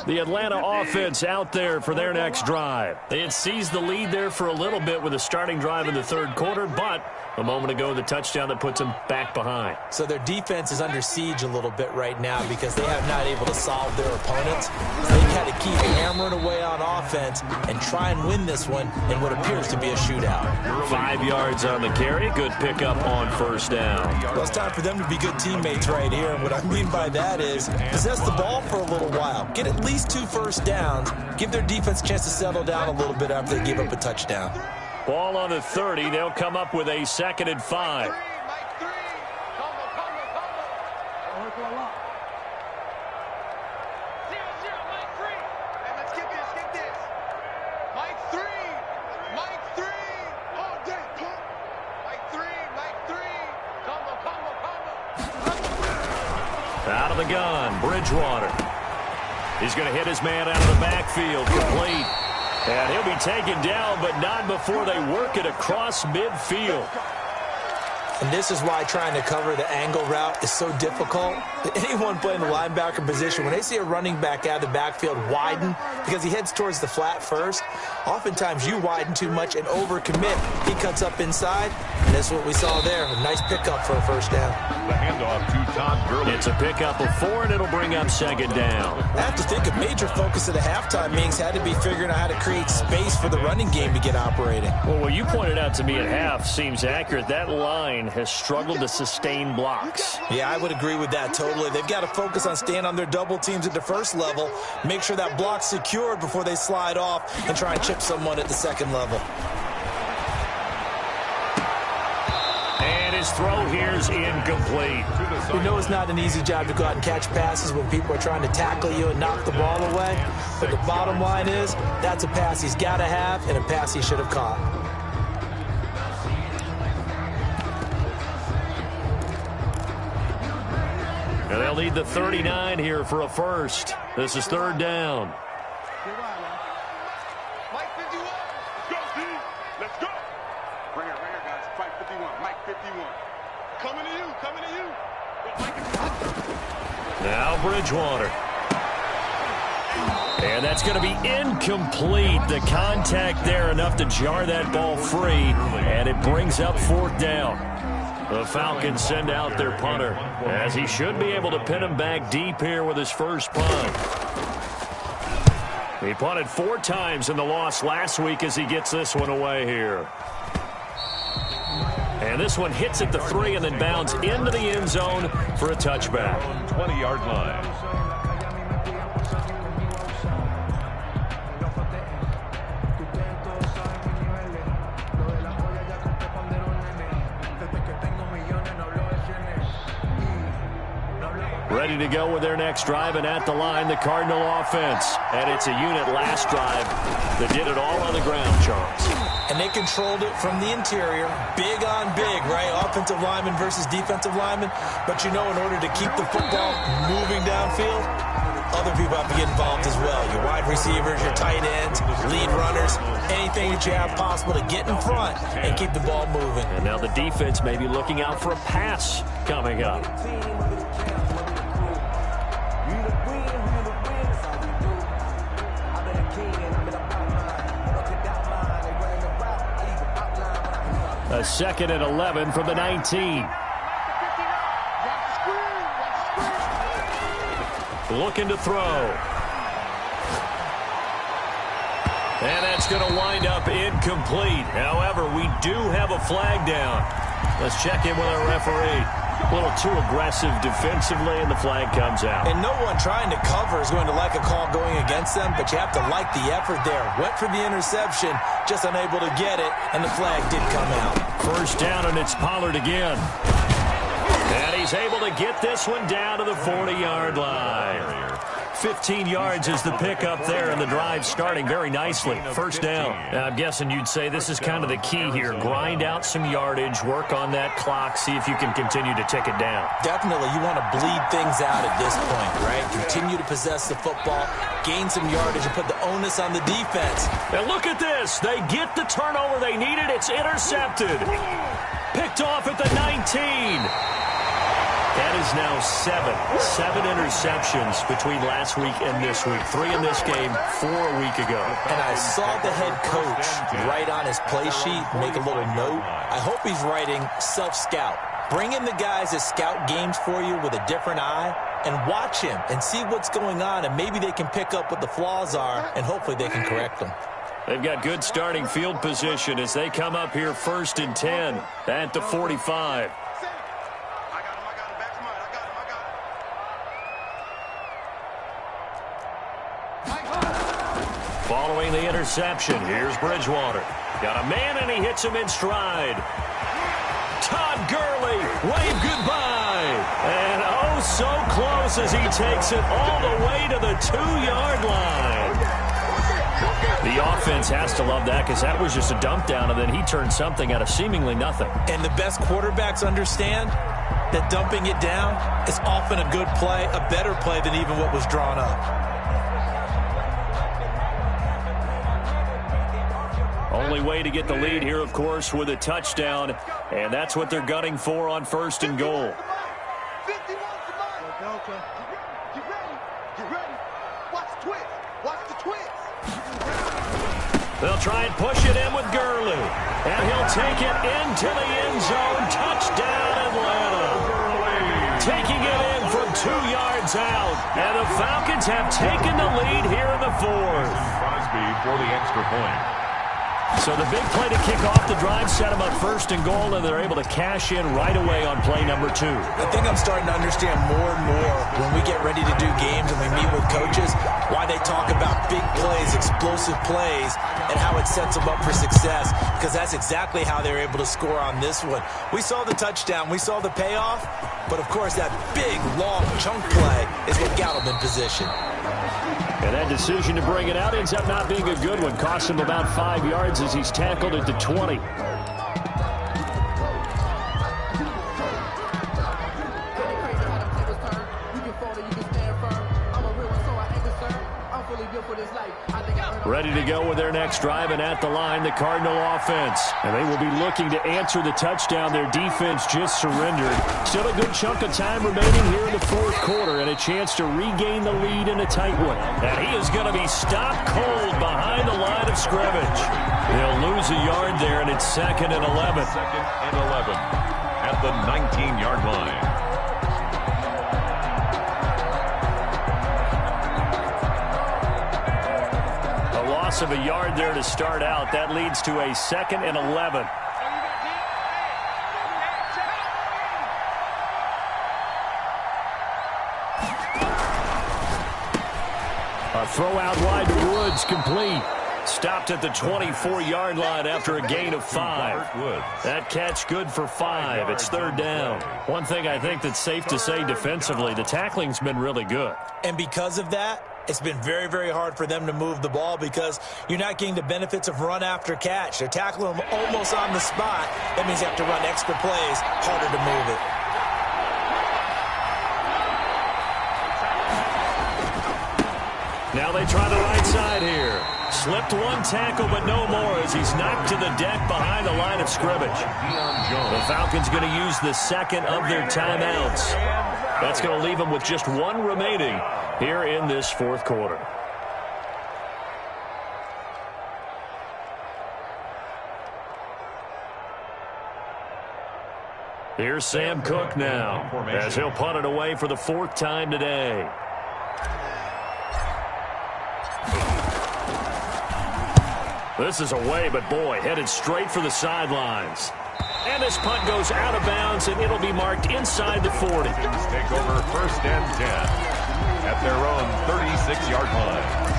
Speaker 2: The Atlanta offense out there for their next drive. They had seized the lead there for a little bit with a starting drive in the third quarter, but a moment ago, the touchdown that puts them back behind.
Speaker 5: So their defense is under siege a little bit right now because they have not able to solve their opponents. They've had to keep hammering away on offense and try and win this one in what appears to be a shootout.
Speaker 2: 5 yards on the carry. Good pickup on first down.
Speaker 5: Well, it's time for them to be good teammates right here. And what I mean by that is possess the ball for a little while. Get at least 2 first downs. Give their defense a chance to settle down a little bit after they give up a touchdown.
Speaker 2: Ball on the 30. They'll come up with a 2nd and 5. Out of the gun, Bridgewater. He's going to hit his man out of the backfield, complete. And he'll be taken down, but not before they work it across midfield.
Speaker 5: And this is why trying to cover the angle route is so difficult. Anyone playing the linebacker position, when they see a running back out of the backfield widen, because he heads towards the flat first, oftentimes you widen too much and overcommit. He cuts up inside, and that's what we saw there. A nice pickup for a first down.
Speaker 3: The handoff to Todd Gurley.
Speaker 4: It's a pickup of 4, and it'll bring up second down.
Speaker 5: I have to think a major focus of the halftime meetings had to be figuring out how to create space for the running game to get operating.
Speaker 4: Well, what you pointed out to me at half seems accurate. That line has struggled to sustain blocks.
Speaker 5: Yeah, I would agree with that totally. They've got to focus on staying on their double teams at the first level, make sure that block's secured before they slide off and try and chip someone at the second level.
Speaker 4: And his throw here's incomplete.
Speaker 5: We know it's not an easy job to go out and catch passes when people are trying to tackle you and knock the ball away. But the bottom line is, that's a pass he's got to have and a pass he should have caught.
Speaker 4: And they'll need the 39 here for a first. This is third down.
Speaker 7: Mike 51.
Speaker 3: Let's go, D. Let's go.
Speaker 7: Right here, guys. Fight 51. Mike 51. Coming to you. Coming to you.
Speaker 4: Now Bridgewater. And that's going to be incomplete. The contact there enough to jar that ball free. And it brings up fourth down. The Falcons send out their punter, as he should be able to pin him back deep here with his first punt. He punted 4 times in the loss last week as he gets this one away here. And this one hits at the 3 and then bounds into the end zone for a touchback.
Speaker 3: 20-yard line.
Speaker 4: Ready to go with their next drive, and at the line, the Cardinal offense. And it's a unit last drive that did it all on the ground, Charles.
Speaker 5: And they controlled it from the interior, big on big, right? Offensive lineman versus defensive lineman. But you know, in order to keep the football moving downfield, other people have to get involved as well. Your wide receivers, your tight ends, lead runners, anything that you have possible to get in front and keep the ball moving.
Speaker 4: And now the defense may be looking out for a pass coming up. A 2nd and 11 from the 19. Looking to throw. And that's going to wind up incomplete. However, we do have a flag down. Let's check in with our referee. A little too aggressive defensively, and the flag comes out.
Speaker 5: And no one trying to cover is going to like a call going against them, but you have to like the effort there. Went for the interception, just unable to get it, and the flag did come out.
Speaker 4: First down, and it's Pollard again. And he's able to get this one down to the 40-yard line. 15 yards is the pickup there, and the drive starting very nicely. First down. Now, I'm guessing you'd say this is kind of the key here. Grind out some yardage, work on that clock, see if you can continue to tick it down.
Speaker 5: Definitely, you want to bleed things out at this point, right? Continue to possess the football, gain some yardage, and put the onus on the defense.
Speaker 4: And look at this. They get the turnover they needed. It's intercepted. Picked off at the 19. That is now 7 interceptions between last week and this week. 3 in this game, 4 a week ago.
Speaker 5: And I saw the head coach write on his play sheet, make a little note. I hope he's writing self-scout. Bring in the guys that scout games for you with a different eye and watch him and see what's going on, and maybe they can pick up what the flaws are, and hopefully they can correct them.
Speaker 4: They've got good starting field position as they come up here 1st and 10 at the 45. Following the interception, here's Bridgewater. Got a man, and he hits him in stride. Todd Gurley, wave goodbye. And oh, so close as he takes it all the way to the 2-yard line. The offense has to love that because that was just a dump down, and then he turned something out of seemingly nothing.
Speaker 5: And the best quarterbacks understand that dumping it down is often a good play, a better play than even what was drawn up.
Speaker 4: Only way to get the lead here, of course, with a touchdown, and that's what they're gunning for on 1st and goal.
Speaker 7: 51 to mine. Delta. Get ready. Get ready. Watch the twist. Watch the twist.
Speaker 4: They'll try and push it in with Gurley, and he'll take it into the end zone. Touchdown, Atlanta. taking it in from 2 yards out. And the Falcons have taken the lead here in the fourth.
Speaker 3: Crosby for the extra point.
Speaker 4: So the big play to kick off the drive set them up first and goal, and they're able to cash in right away on play number 2.
Speaker 5: I think I'm starting to understand more and more when we get ready to do games and we meet with coaches why they talk about big plays, explosive plays, and how it sets them up for success, because that's exactly how they're able to score on this one. We saw the touchdown. We saw the payoff. But, of course, that big, long chunk play is what got them in position.
Speaker 4: And that decision to bring it out ends up not being a good one. Costs him about 5 yards as he's tackled at the 20. Ready to go with their next drive, and at the line, the Cardinal offense. And they will be looking to answer the touchdown their defense just surrendered. Still a good chunk of time remaining here in the fourth quarter, and a chance to regain the lead in a tight one. And he is going to be stopped cold behind the line of scrimmage. They'll lose a yard there, and it's 2nd and 11.
Speaker 3: 2nd and 11 at the 19-yard line.
Speaker 4: Of a yard there to start out. That leads to a 2nd and 11. A throw out wide to Woods, complete. Stopped at the 24-yard line after a gain of 5. That catch good for 5. It's 3rd down. One thing I think that's safe to say defensively, the tackling's been really good.
Speaker 5: And because of that, it's been very, very hard for them to move the ball because you're not getting the benefits of run after catch. They're tackling them almost on the spot. That means you have to run extra plays, harder to move it.
Speaker 4: Now they try the right side here. Slipped one tackle, but no more as he's knocked to the deck behind the line of scrimmage. The Falcons going to use the 2nd of their timeouts. That's going to leave them with just 1 remaining here in this fourth quarter. Here's Sam Cook now as he'll punt it away for the 4th time today. This is away, but boy, headed straight for the sidelines. And this punt goes out of bounds, and it'll be marked inside the 40.
Speaker 3: Take over 1st and 10 at their own 36-yard line.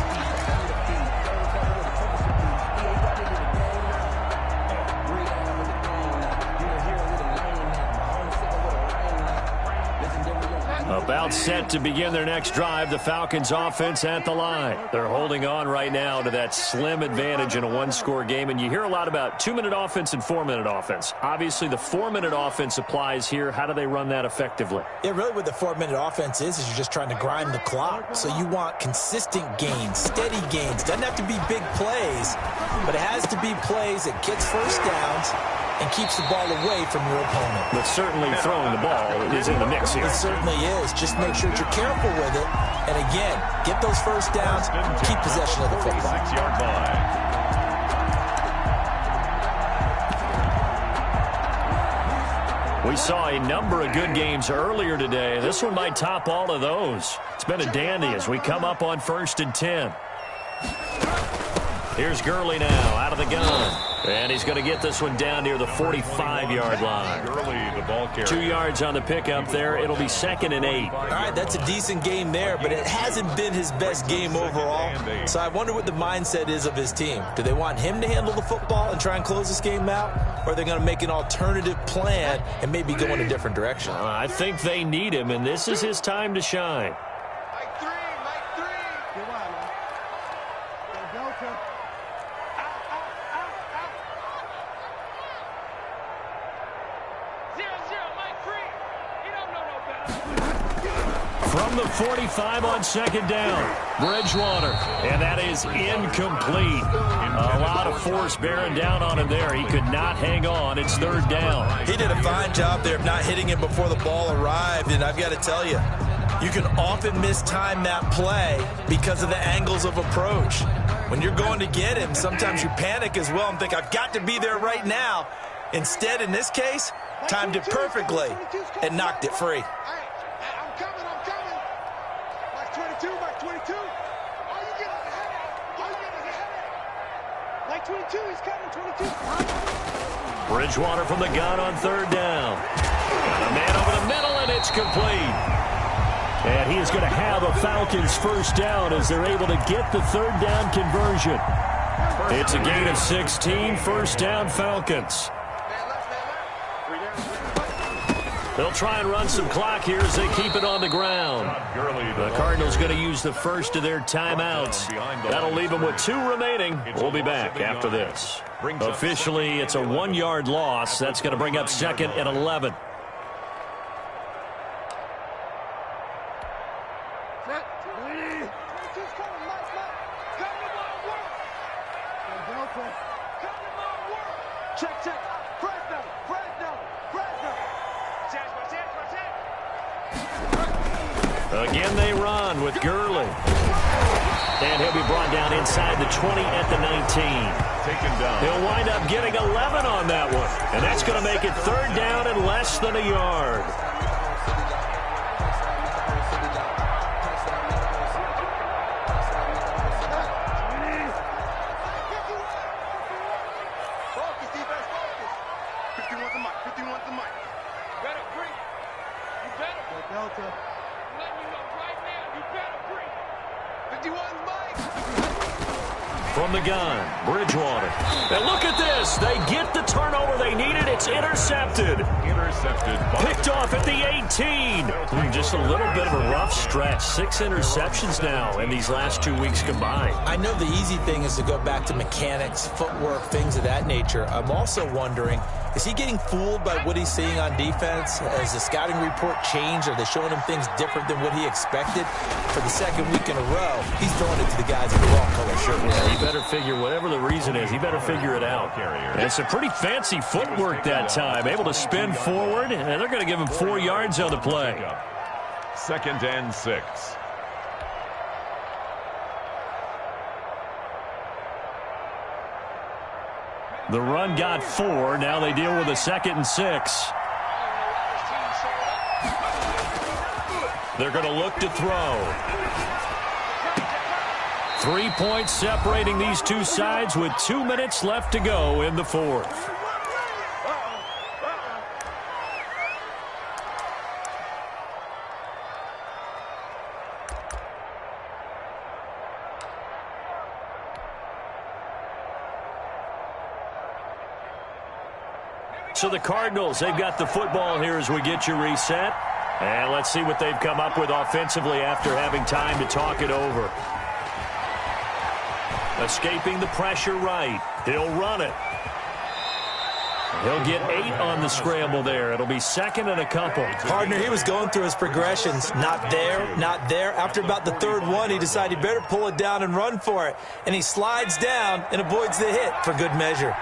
Speaker 4: About set to begin their next drive, the Falcons offense at the line. They're holding on right now to that slim advantage in a 1-score game, and you hear a lot about 2-minute offense and 4-minute offense. Obviously, the 4-minute offense applies here. How do they run that effectively?
Speaker 5: Yeah, really what the 4-minute offense is you're just trying to grind the clock. So you want consistent gains, steady gains. Doesn't have to be big plays, but it has to be plays that gets first downs and keeps the ball away from your opponent.
Speaker 4: But certainly throwing the ball is in the mix here.
Speaker 5: It certainly is. Just make sure that you're careful with it. And again, get those first downs, keep possession of the football.
Speaker 3: 6-yard line.
Speaker 4: We saw a number of good games earlier today. This one might top all of those. It's been a dandy as we come up on 1st and 10. Here's Gurley now out of the gun. And he's going to get this one down near the 45-yard line.
Speaker 3: Gurley, the ball carrier.
Speaker 4: 2 yards on the pickup there. It'll be 2nd and 8.
Speaker 5: All right, that's a decent game there, but it hasn't been his best game overall. So I wonder what the mindset is of his team. Do they want him to handle the football and try and close this game out? Or are they going to make an alternative plan and maybe go in a different direction?
Speaker 4: I think they need him, and this is his time to shine.
Speaker 7: Mike 3. Get wide, man. Go Delta.
Speaker 4: From the 45 on 2nd down, Bridgewater, and that is incomplete. A lot of force bearing down on him there. He could not hang on. It's 3rd down.
Speaker 5: He did a fine job there of not hitting him before the ball arrived, and I've got to tell you, you can often mistime that play because of the angles of approach. When you're going to get him, sometimes you panic as well and think, I've got to be there right now. Instead, in this case, timed it perfectly and knocked it free.
Speaker 7: 22. Oh, you getting a headache. Oh, you getting a headache. Like 22, he's coming, 22.
Speaker 4: Bridgewater from the gun on third down. Got a man over the middle, and it's complete. And he is going to have a Falcons first down as they're able to get the third down conversion. It's a gain of 16, first down Falcons. They'll try and run some clock here as they keep it on the ground. The Cardinals going to use the first of their timeouts. That'll leave them with 2 remaining. We'll be back after this. Officially, it's a 1-yard loss. That's going to bring up 2nd and 11. Again, they run with Gurley. And he'll be brought down inside the 20 at the 19.
Speaker 3: Taken down.
Speaker 4: He'll wind up getting 11 on that one. And that's going to make it third down and less than a yard.
Speaker 7: Focus, defense, focus. 51's the mic, 51's the mic. Better breathe. You better. Delta. I'm letting you know right now, you better breathe. 51's mic.
Speaker 4: From the gun, Bridgewater. And look at this. They get the turnover they needed. It's intercepted. Picked off at the 18. Just a little bit of a rough stretch. 6 interceptions now in these last 2 weeks combined.
Speaker 5: I know the easy thing is to go back to mechanics, footwork, things of that nature. I'm also wondering, is he getting fooled by what he's seeing on defense? Has the scouting report changed? Are they showing him things different than what he expected? For the second week in a row, he's throwing it to the guys in the wrong color shirt.
Speaker 4: Yeah, he better figure, whatever the reason is, he better figure it out. And it's a pretty fancy footwork that time. Able to spin forward, and they're going to give him 4 yards on the play.
Speaker 3: 2nd and 6.
Speaker 4: The run got 4. Now they deal with a 2nd and 6. They're going to look to throw. 3 points separating these two sides with 2 minutes left to go in the fourth. So the Cardinals, they've got the football here as we get you reset. And let's see what they've come up with offensively after having time to talk it over. Escaping the pressure right. He'll run it. He'll get 8 on the scramble there. It'll be 2nd and a couple.
Speaker 5: Partner, he was going through his progressions. Not there, not there. After about the 3rd one, he decided he better pull it down and run for it. And he slides down and avoids the hit for good measure.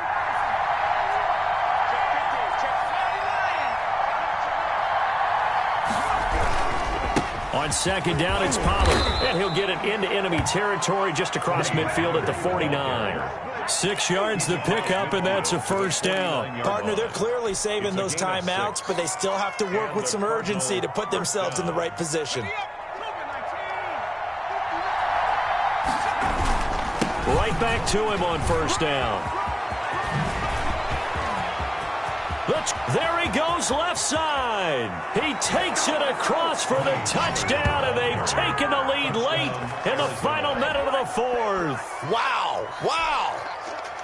Speaker 4: On 2nd down, it's Pollard. And he'll get it into enemy territory just across midfield at the 49. 6 yards the pickup, and that's a first down.
Speaker 5: Partner, they're clearly saving those timeouts, but they still have to work with some urgency to put themselves in the right position.
Speaker 4: Right back to him on first down. There he goes left side. He takes it across for the touchdown, and they've taken the lead late in the final minute of the fourth.
Speaker 5: Wow. Wow.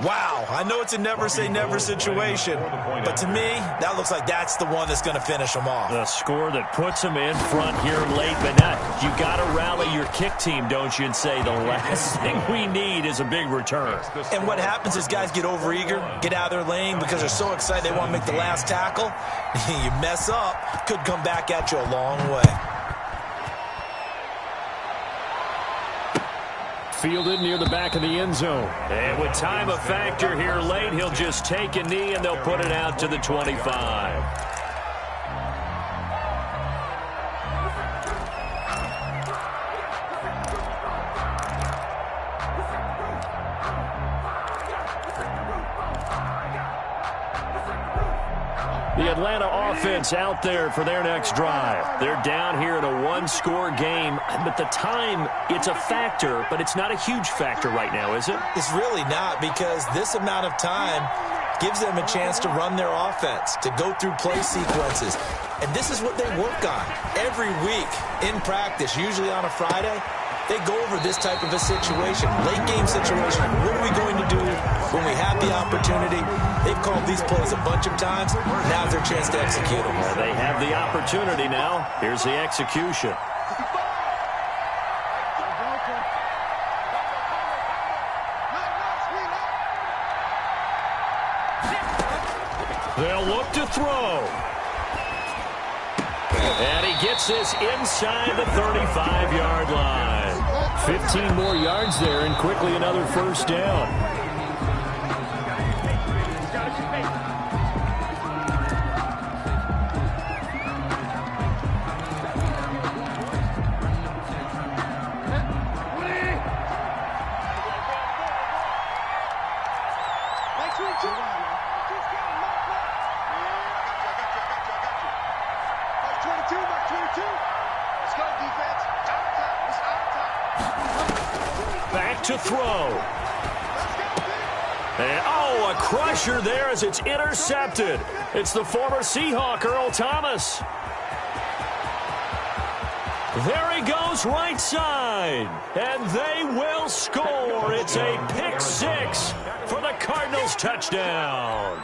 Speaker 5: Wow. I know it's a never-say-never situation, but to me, that looks like that's the one that's going to finish them off.
Speaker 4: The score that puts them in front here late, but not. You got to rally your kick team, don't you, and say the last thing we need is a big return.
Speaker 5: And what happens is guys get overeager, get out of their lane because they're so excited they want to make the last tackle. You mess up, could come back at you a long way.
Speaker 4: Fielded near the back of the end zone. And with time a factor here late, he'll just take a knee and they'll put it out to the 25. The
Speaker 2: the Atlanta offense out there for their next drive. They're down here in a one-score game, but the time, it's a factor, but it's not a huge factor right now, is it?
Speaker 5: It's really not, because this amount of time gives them a chance to run their offense, to go through play sequences. And this is what they work on every week in practice, usually on a Friday. They go over this type of a situation, late game situation. What are we going to do when we have the opportunity? They've called these plays a bunch of times. Now's their chance to execute them.
Speaker 2: Well, they have the opportunity now. Here's the execution. They'll look to throw. And he gets this inside the 35-yard line. 15 more yards there, and quickly another first down. Back to throw. And, oh, a crusher there as it's intercepted. It's the former Seahawk, Earl Thomas. There he goes, right side. And they will score. It's a pick six for the Cardinals touchdown.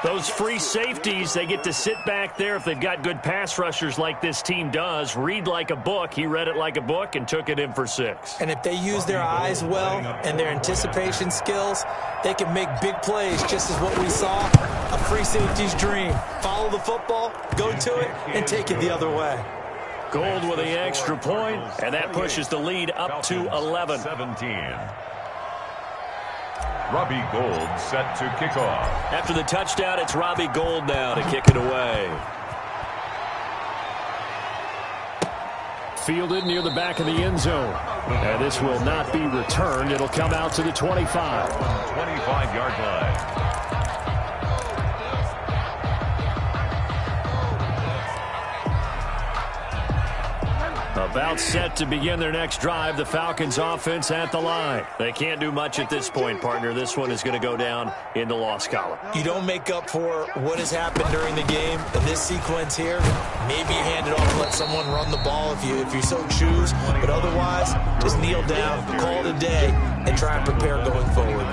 Speaker 2: Those free safeties, they get to sit back there if they've got good pass rushers like this team does. Read like a book. He read it like a book and took it in for 6.
Speaker 5: And if they use their eyes well and their anticipation skills, they can make big plays, just as what we saw, a free safety's dream. Follow the football, go to it, and take it the other way.
Speaker 2: Gold with the extra point, and that pushes the lead up to 11.
Speaker 3: 17. Robbie Gould set to kick off.
Speaker 2: After the touchdown, it's Robbie Gould now to kick it away. Fielded near the back of the end zone. And this will not be returned. It'll come out to the 25.
Speaker 3: 25-yard line.
Speaker 2: About set to begin their next drive. The Falcons offense at the line. They can't do much at this point, partner. This one is going to go down in the loss column.
Speaker 5: You don't make up for what has happened during the game in this sequence here. Maybe you hand it off and let someone run the ball if you so choose. But otherwise, just kneel down, call it a day, and try and prepare going forward.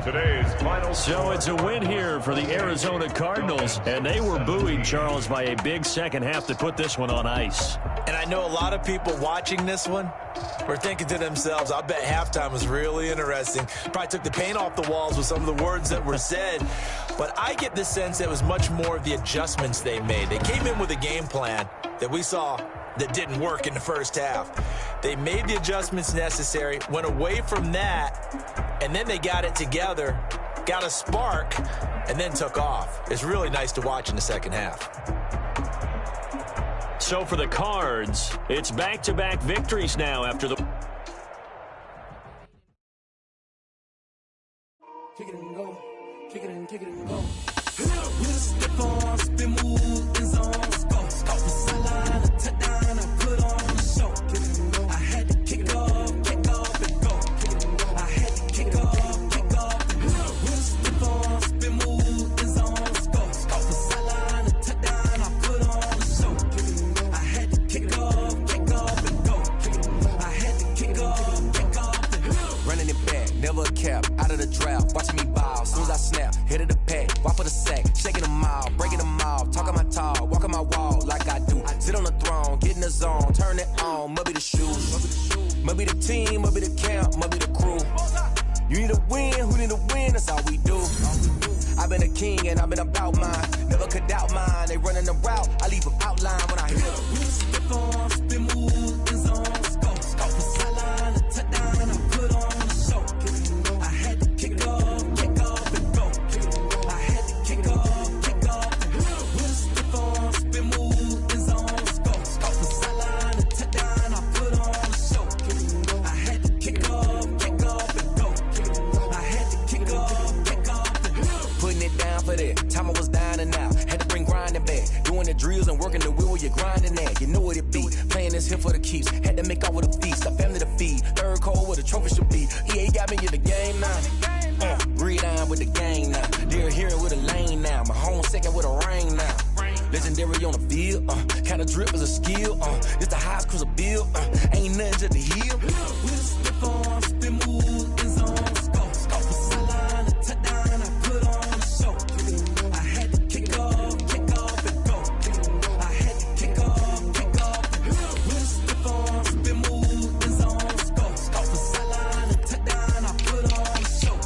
Speaker 3: Today's final.
Speaker 2: So it's a win here for the Arizona Cardinals, and they were buoyed, Charles, by a big second half to put this one on ice.
Speaker 5: And I know a lot of people watching this one were thinking to themselves, I bet halftime was really interesting. Probably took the paint off the walls with some of the words that were said. But I get the sense that it was much more of the adjustments they made. They came in with a game plan that we saw that didn't work in the first half. They made the adjustments necessary, went away from that, and then they got it together, got a spark, and then took off. It's really nice to watch in the second half.
Speaker 2: So for the Cards, it's back-to-back victories now after the...
Speaker 8: Kick it and go. Kick it and kick it and go. We'll step on, spin, move, in zone, go. Off the sideline, a touchdown, I put on the show. Kick it and go. I had to kick off and go. Kick it and go. I had to kick off and go. We'll step on, spin, move, in zone, go. Off the sideline, a touchdown, I put on the show. Kick it and go. I had to kick off and go. Kick it and go. I had to kick off and go.
Speaker 9: Running it back, never a cap, out of the draft, watching me ball, soon as I snap, hit of the pack, walk for the sack, shaking them all, breaking them all, talking my talk, walking my wall like I do, sit on the throne, get in the zone, turn it on, must be the shoes, must be the team, must be the camp, must be the crew, you need a win, who need a win, that's all we do, I've been a king and I've been about mine, never could doubt mine, they running the route, I leave them outline when I hit them.
Speaker 8: We'll step on, spin, move, in zone, go. Off the sideline, a touchdown, I put on the show. Kick it and go. I had to kick off and go. Kick it and go. I had to kick off and go. We'll step on, spin, move, in zone, go. Off the sideline, a touchdown, I put on the show. Kick it and go. I had to kick off and go. Kick it and go. I had to kick off and
Speaker 9: drills and working the wheel where you're grinding at. You know what it be. Playing this here for the keeps. Had to make off with a feast. Got family to feed. Third cold where the trophy should be. EA got me in the game now. Read on with the gang now. They're here with a lane now. My home second with a ring now. Legendary on the field. Kinda drip is a skill. It's the highest cruiser bill. Ain't nothing to the heel.
Speaker 8: We'll slip on, spin move, in zone, scope. Scope for sideline, a touchdown, I put on a show. I had to kick off and go. I had to kick off and go. We'll slip on, spin move, in zone, scope. Scope for sideline, a touchdown, I put on a show.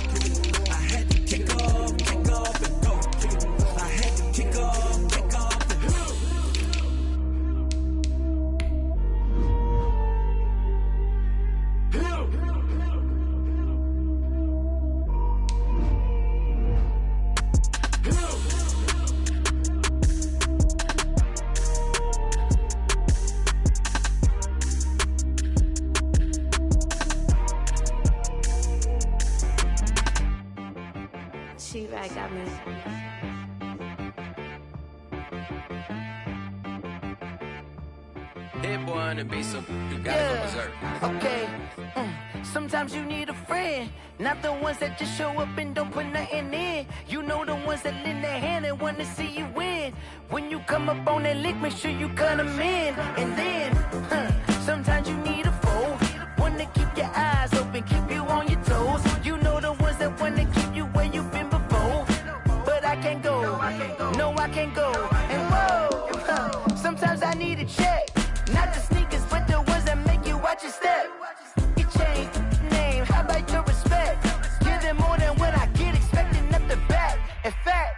Speaker 8: I had to kick off and go. I had to kick off and go.
Speaker 10: She-Rag got me.
Speaker 9: Hit boy on the beat, so you gotta go berserk.
Speaker 1: Okay. Sometimes you need a friend, not the ones that just show up and don't put nothing in. You know the ones that lend their hand and want to see you win. When you come up on that lick, make sure you cut them in. And then, sometimes you need a foe, one to keep your eyes open, keep you on your toes. You know the ones that want to keep you where you've been before. But I can't go, no I can't go. And whoa, sometimes I need a check. Not the sneakers, but the ones that make you watch your step. You change name, how about your respect? Give them more than what I get, expecting up the back. In fact,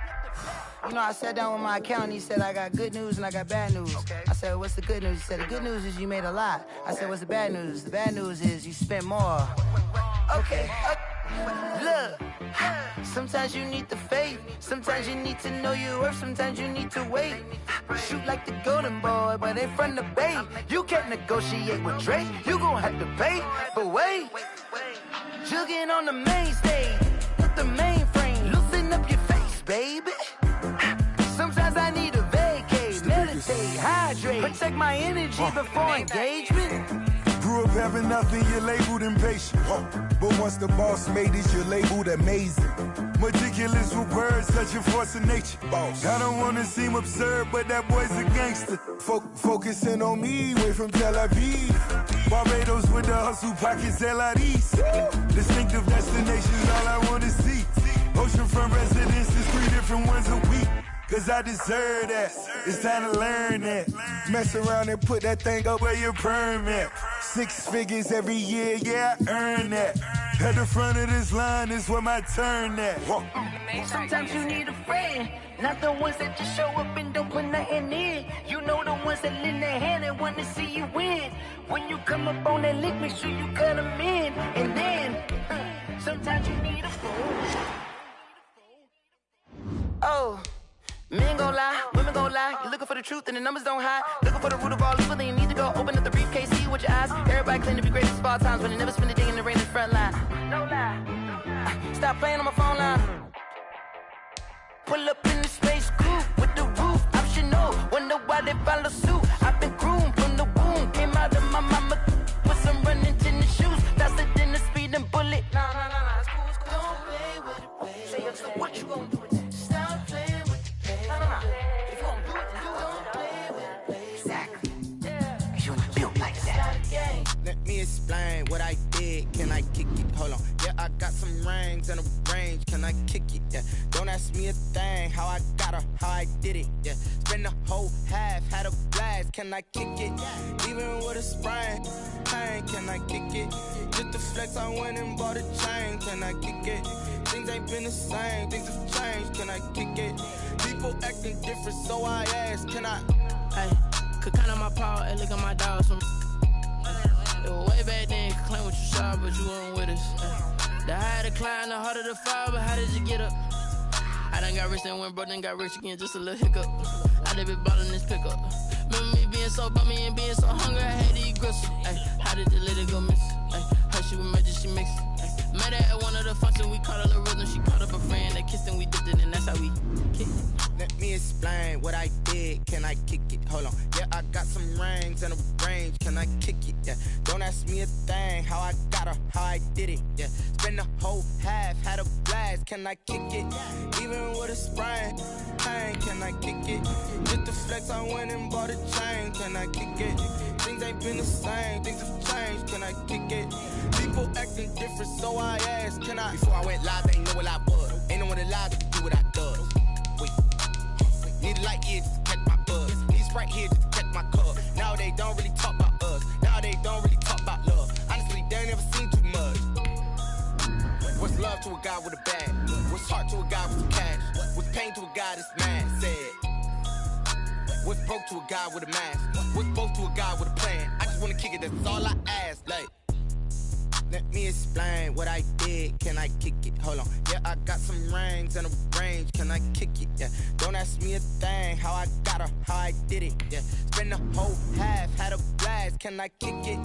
Speaker 1: you know, I sat down with my accountant, he said I got good news and I got bad news. I said, what's the good news? He said, the good news is you made a lot. I said, what's the bad news? The bad news is you spent more. Okay. Look, sometimes you need the faith, sometimes you need to know your worth, sometimes you need to wait. Shoot like the golden boy, but they from the bay. You can't negotiate with Drake, you gon' have to pay. But wait, jugging on the main stage, with the mainframe, loosen up your face, baby. Sometimes I need a vacate, meditate, hydrate, protect my energy before engagement.
Speaker 6: Grew up having nothing, you're labeled impatient. But once the boss made it, you're labeled amazing. Meticulous with words, such a force of nature. I don't wanna seem absurd, but that boy's a gangster. Focusing on me, way from Tel Aviv. Barbados with the hustle pockets, LIDs. Distinctive destinations, all I wanna see. Oceanfront residences, 3 different ones a week. Cause I deserve that, it's time to learn that. Mess around and put that thing up where your permit. 6 figures every year, yeah, I earn that. At the front of this line is where my turn at.
Speaker 1: Sometimes you need a friend, not the ones that just show up and don't put nothing in. You know the ones that lend their hand and want to see you win. When you come up on that lick, make sure you cut them in. And then, sometimes you need a fool. Oh. Men gon' lie, women gon' lie. You're looking for the truth and the numbers don't hide. Looking for the root of all evil, then you need to go open up the briefcase, see with your eyes. Everybody claim to be greatest of all times, but they never spend a day in the rain in the front line. No lie. Stop playing on my phone line. Pull up in the space coupe with the roof optional. Wonder why they follow suit. I've been groomed from the womb. Came out of my mama with some running tennis shoes. Faster than the speeding bullet. Nah, it's cool, it's cool. Don't play with it, baby. Say what you gon' do with it? Stop playing with it. If you gon' do it, then don't play with it, baby. Exactly. Yeah. You ain't built like that.
Speaker 11: Let me explain what I did. Can I kick it? Hold on. Yeah, I got some rings and a range. Can I kick it? Yeah. Don't ask me a thing. How I got her, how I did it. Yeah. Spend the whole half, had a blast. Can I kick it? Even with a sprain. Pain, can I kick it? Just the flex, I went and bought a chain. Can I kick it? Things ain't been the same. Things have changed. Can I kick it? People acting different, so I ask, can I?
Speaker 12: Hey, could count on my power and look at my dogs. It was way back then, could claim what you saw, but you weren't with us. The higher the climb, the harder the fall, but how did you get up? I done got rich and went broke, then got rich again, just a little hiccup. I done been ballin' this pickup. Remember me being so bummy and being so hungry, I had to eat gristle. Ay, how did the lady go miss? Ay, how she was magic, she mixed. Met her at one of the functions, we caught a rhythm. She caught up a friend, they kissed and we dipped it, and that's how we kicked it.
Speaker 11: Let me explain what I did. Can I kick it? Hold on. Yeah, I got some rings and a range. Can I kick it? Yeah. Don't ask me a thing. How I got her, how I did it. Yeah. Spend the whole half, had a blast. Can I kick it? Even with a sprain. Pain, can I kick it? Just the flex, I went and bought a chain. Can I kick it? Things ain't been the same. Things have changed. Can I kick it? People acting different, so I asked. Can I? Before I went live, they ain't know what I was. Ain't no one alive to do what I does. Wait. Need a light here just to catch my buzz. Need Sprite here just to catch my cup. Now they don't really talk about us. Now they don't really talk about love. Honestly, they ain't never seen too much. What's love to a guy with a bag? What's heart to a guy with some cash? What's pain to a guy that's mad? Said. What's broke to a guy with a mask? What's both to a guy with a plan? I just wanna kick it, that's all I ask. Like, let me explain what I did. Can I kick it? Hold on. Yeah, I got some rings and a range. Can I kick it? Yeah. Don't ask me a thing. How I got her, how I did it. Yeah. Spend the whole half, had a blast. Can I kick it?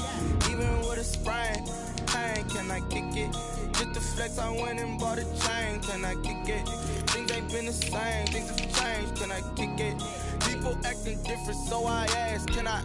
Speaker 11: Even with a sprain. Pain, can I kick it? Just the flex, I went and bought a chain. Can I kick it? Things ain't been the same. Things have changed. Can I kick it? People acting different, so I ask. Can I?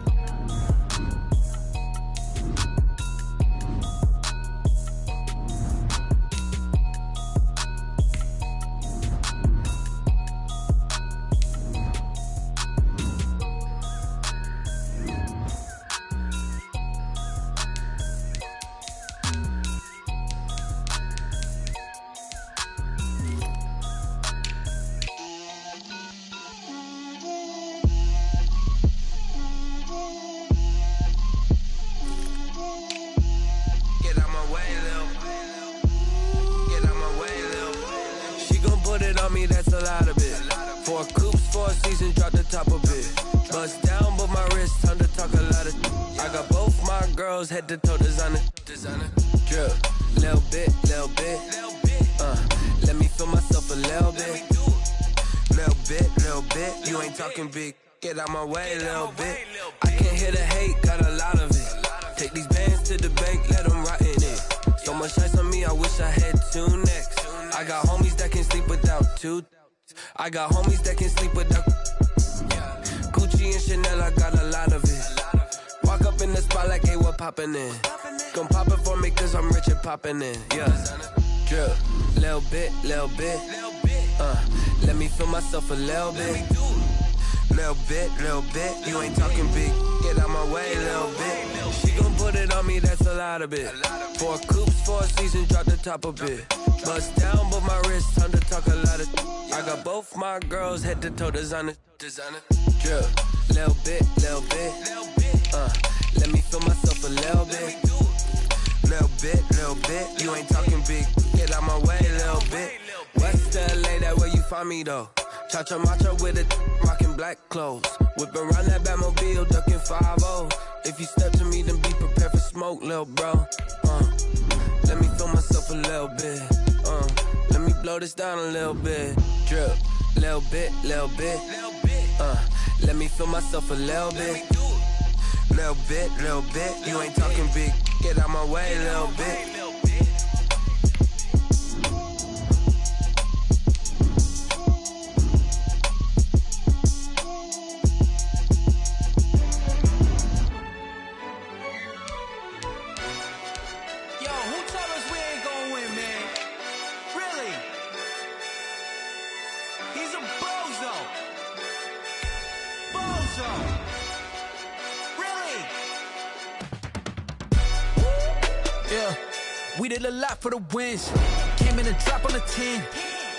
Speaker 9: That's a lot of it. 4 coops, 4 seasons, drop the top of it. Bust down, but my wrist, time to talk a lot of. I got both my girls, head to toe designer. Drip, little bit. Let me feel myself a little bit. Little bit. You ain't talking big. Get out my way, little bit. I can't hear the hate, got a lot of it. Take these bands to the bank, let them rot in it. So much ice on me, I wish I had 2 necks. I got homies that can sleep without 2. I got homies that can sleep without Gucci and Chanel, I got a lot of it. Walk up in the spot like, hey, what poppin' in? Come pop it for me, cause I'm rich and poppin' in. Yeah, drip, little bit. Let me feel myself a little bit. Little bit. You ain't talking big. Get out my way, little bit. She gon' put it on me, that's a lot of it. 4 coops, 4 seasons, drop the top of it. Bust down, but my wrist, time to talk a lot of. I got both my girls, head to toe designer. Drip, little bit. Let me feel myself a little bit. Little bit. You ain't talking big. Get out my way, little bit. West LA, that where you find me though. Cha-cha matcha with it, rockin' black clothes. Whippin' around that Batmobile, duckin' 5-0. If you step to me, then be prepared for smoke, lil' bro. Let me feel myself a little bit. Let me blow this down a little bit. Drip, little bit. Let me feel myself a little bit. Little bit. You ain't talking big. Get out my way, little bit.
Speaker 10: We did a lot for the wins. Came in a drop on a 10.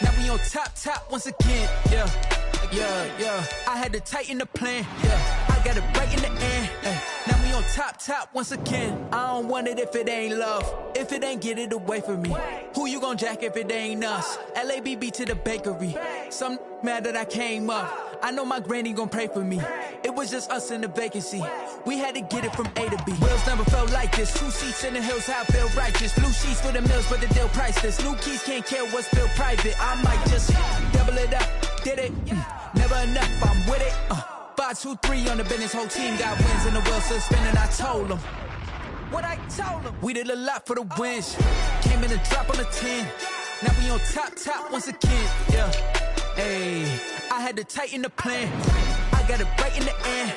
Speaker 10: Now we on top once again. Yeah. I had to tighten the plan. Yeah, I got it right in the end. Now we on top once again. I don't want it if it ain't love. If it ain't, get it away from me. Who you gon' jack if it ain't us? LABB to the bakery. Some mad that I came up. I know my granny gon' pray for me. It was just us in the vacancy. We had to get it from A to B. Wheels never felt like this. 2 seats in the hills, how I feel righteous. Blue sheets for the mills, but the deal priceless. New keys can't care what's still private. I might just double it up. Did it? Never enough, I'm with it. 5, 2, 3 on the business. Whole team got wins and the wheels still spinning. I told them. what I told them. We did a lot for the wins. Came in a drop on a 10. Now we on top once again. Yeah. Hey, I had to tighten the plan. I got it right in the end.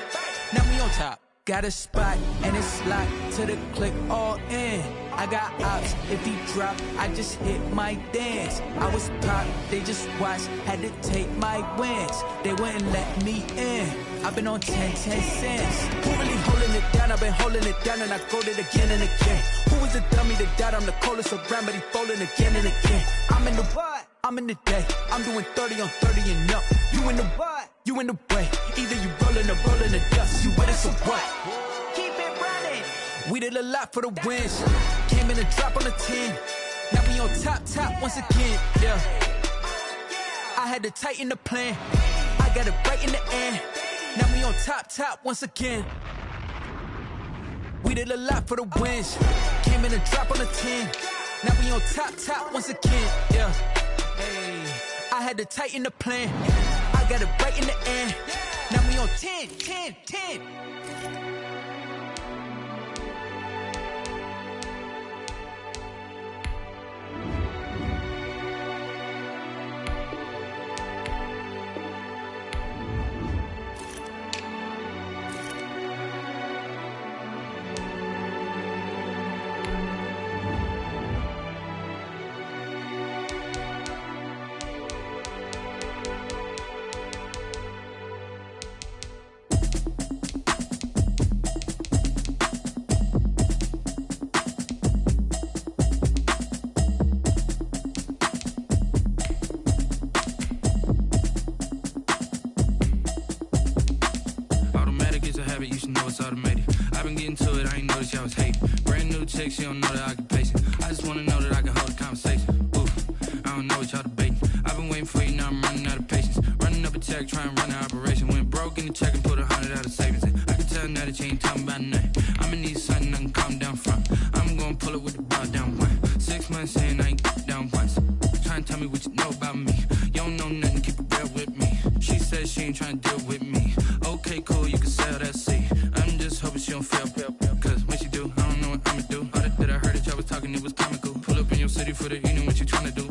Speaker 10: Now we on top. Got a spot and it's locked to the click all in. I got ops, if he drop, I just hit my dance. I was pop, they just watched, had to take my wins. They wouldn't let me in. I've been on 10 cents. Who really holding it down? I've been holding it down and I go it again and again. Who was the dummy that doubt I'm the coldest around, but he folding again and again. I'm in the what? I'm in the day. I'm doing 30 on 30 and up. You in the what? You in the way. Either you rolling or rolling the dust. You with us or what? Keep it running. We did a lot for the wins. Came in a drop on the 10. Now we on top once again. Yeah. I had to tighten the plan. I got it right in the end. Now we on top once again. We did a lot for the wins. Came in a drop on the 10. Now we on top once again. Yeah. Hey, I had to tighten the plan. I got it right in the end. Now we on 10.
Speaker 13: You should know it's automated. I've been getting to it, I ain't noticed y'all was hating. Brand new chick, she don't know that I can pace it. I just wanna know that I can hold a conversation. Ooh, I don't know what y'all debating. I've been waiting for you, now I'm running out of patience. Running up a check, trying to run an operation. Went broke in the check and put 100 out of savings in. I can tell now that you ain't talking about nothing. I'ma need something I can calm down from. I'm gonna pull it with the ball down one. 6 months in, I ain't down once. Trying to tell me what you know about me. You don't know nothing, keep it real with me. She says she ain't trying to deal with me. Okay, cool, you can sell that seat. I'm just hoping she don't fail. Cause when she do, I don't know what I'ma do. All that I heard that y'all was talking, it was comical. Pull up in your city for the evening, what you tryna do?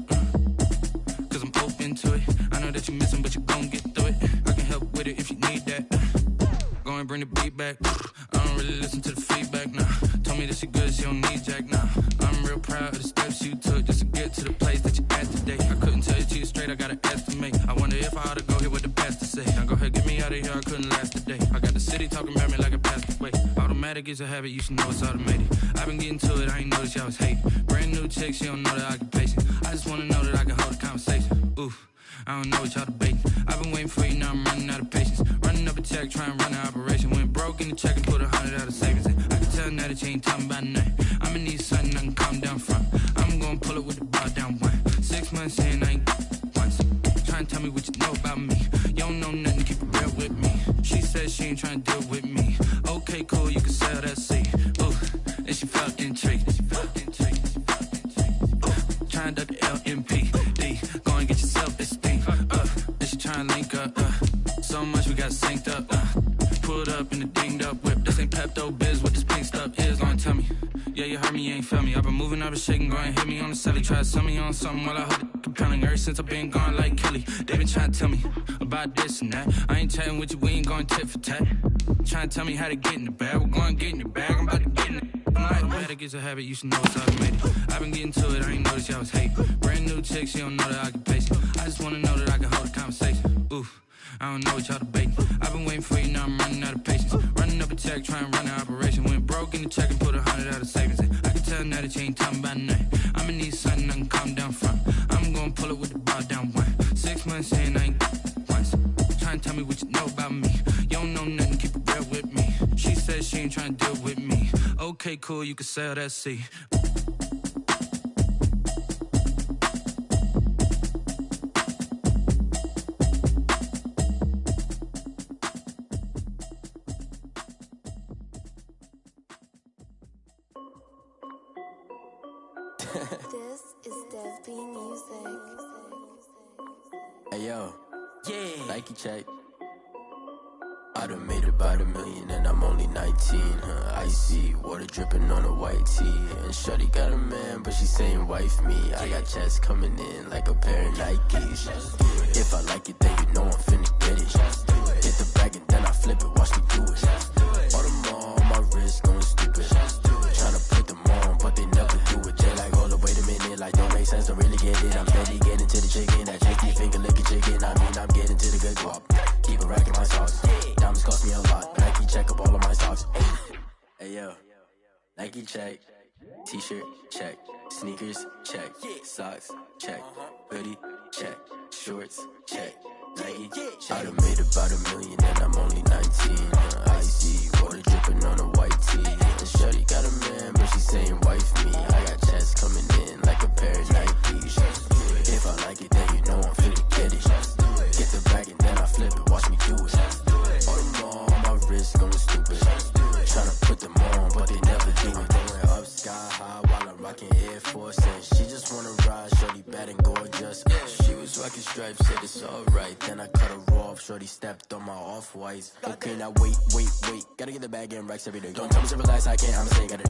Speaker 13: Cause I'm open to it. I know that you missing, but you gon' get through it. I can help with it if you need that. Go and bring the beat back. I don't really listen to the feedback, nah. Told me that she good, she don't need jack, nah. I'm real proud of the steps you took just to get to the place that you at today. I couldn't tell you to you straight, I gotta estimate. I wonder if I ought to go here with the pastor say. Now go ahead, get me out of here, I couldn't last a day. I got the city talking about me like a pastor way. Automatic is a habit, you should know it's automated. I've been getting to it, I ain't noticed y'all was hating. Brand new chick, she don't know that I can pace it. I just wanna know that I can hold a conversation. Ooh, I don't know what y'all debating. I've been waiting for you, now I'm running out of patience. Running up a check, trying to run an operation. Went broke in the check and put 100 out of savings in. I can tell now that you ain't talking about nothing. I'ma need something I can calm down from. I'm gonna pull it with the ball down one. 6 months in, I ain't once. Trying to tell me what you know about me. You don't know nothing, keep it real with me. She says she ain't trying to deal with me. Okay, cool, you can sell that seat. Ooh, and she felt intrigued. Trying to duck the LMPD. Go and get your self-esteem. And she trying to link up. So much we got synced up. Pulled up in the dinged up whip. This ain't Pepto-Biz, what this pink stuff is. Gonna tell me. Yeah, you heard me, you ain't felt me. I've been moving, I've been shaking, go and hit me on the celly. Try to sell me on something while I hold it compelling. Ever since I've been gone like Kelly, they been trying to tell me about this and that. I ain't chatting with you, we ain't going tit for tat. Trying to tell me how to get in the bag. We're going to get in the bag, I'm about to get in it. Automatic is a habit, you should know it's automated. I've been getting to it, I ain't noticed y'all was hating. Brand new chick, she don't know that I can pace it. I just wanna know that I can hold a conversation. Ooh, I don't know what y'all debating. I've been waiting for you, now I'm running out of patience. Running up a check, trying to run an operation. Went broke in the check and put 100 out of savings in. I can tell now that you ain't talking about nothing. I'ma need something I can calm down from. I'm gonna pull it with the ball down one. 6 months in, I ain't once. Trying to tell me what you know about me. You don't know nothing, keep it real with me. She says she ain't trying to deal with me. Okay, cool, you can sell that seat.
Speaker 14: This is Dev B Music.
Speaker 15: Hey yo,
Speaker 1: Yeah.
Speaker 15: Nike check. I done made about $1 million and I'm only 19. Icy, water dripping on a white tee. And shorty got a man, but she saying wife me. I got checks coming in like a pair of Nikes. If I like it, then you know I'm finna get it. Hit the bag and then I flip it, watch me do it. All them on my wrist going stupid. Tryna put them on, but they never do it. They like, hold up, wait a minute, like don't make sense, don't really get it. I'm steady getting to the chicken, that tricky finger licking chicken. I mean, I'm getting to the good guap. Keep a rack in my socks. Diamonds cost me a lot, but Nike check up all of my socks. Hey yo, Nike check, t-shirt check, sneakers check, socks check, hoodie check, shorts check, Nike. I done made about $1 million and I'm only 19. Icy, water dripping on a white tee. And shorty got a man, but she saying wife me. I got checks coming in like a pair of Nikes. If I like it, then you know I'm finna get it. Get the bag and then I flip it, watch me do it. All them on my wrist going stupid. Tryna put them on, but they never do it. Going up sky high while I'm rocking Air Force. And she just wanna ride, shorty bad and gorgeous. She was rocking stripes, said it's alright. Then I cut her off, shorty stepped on my off-whites. Okay, now wait. Gotta get the bag and racks every day. Don't tell me to relax, I can't, I'ma say got it.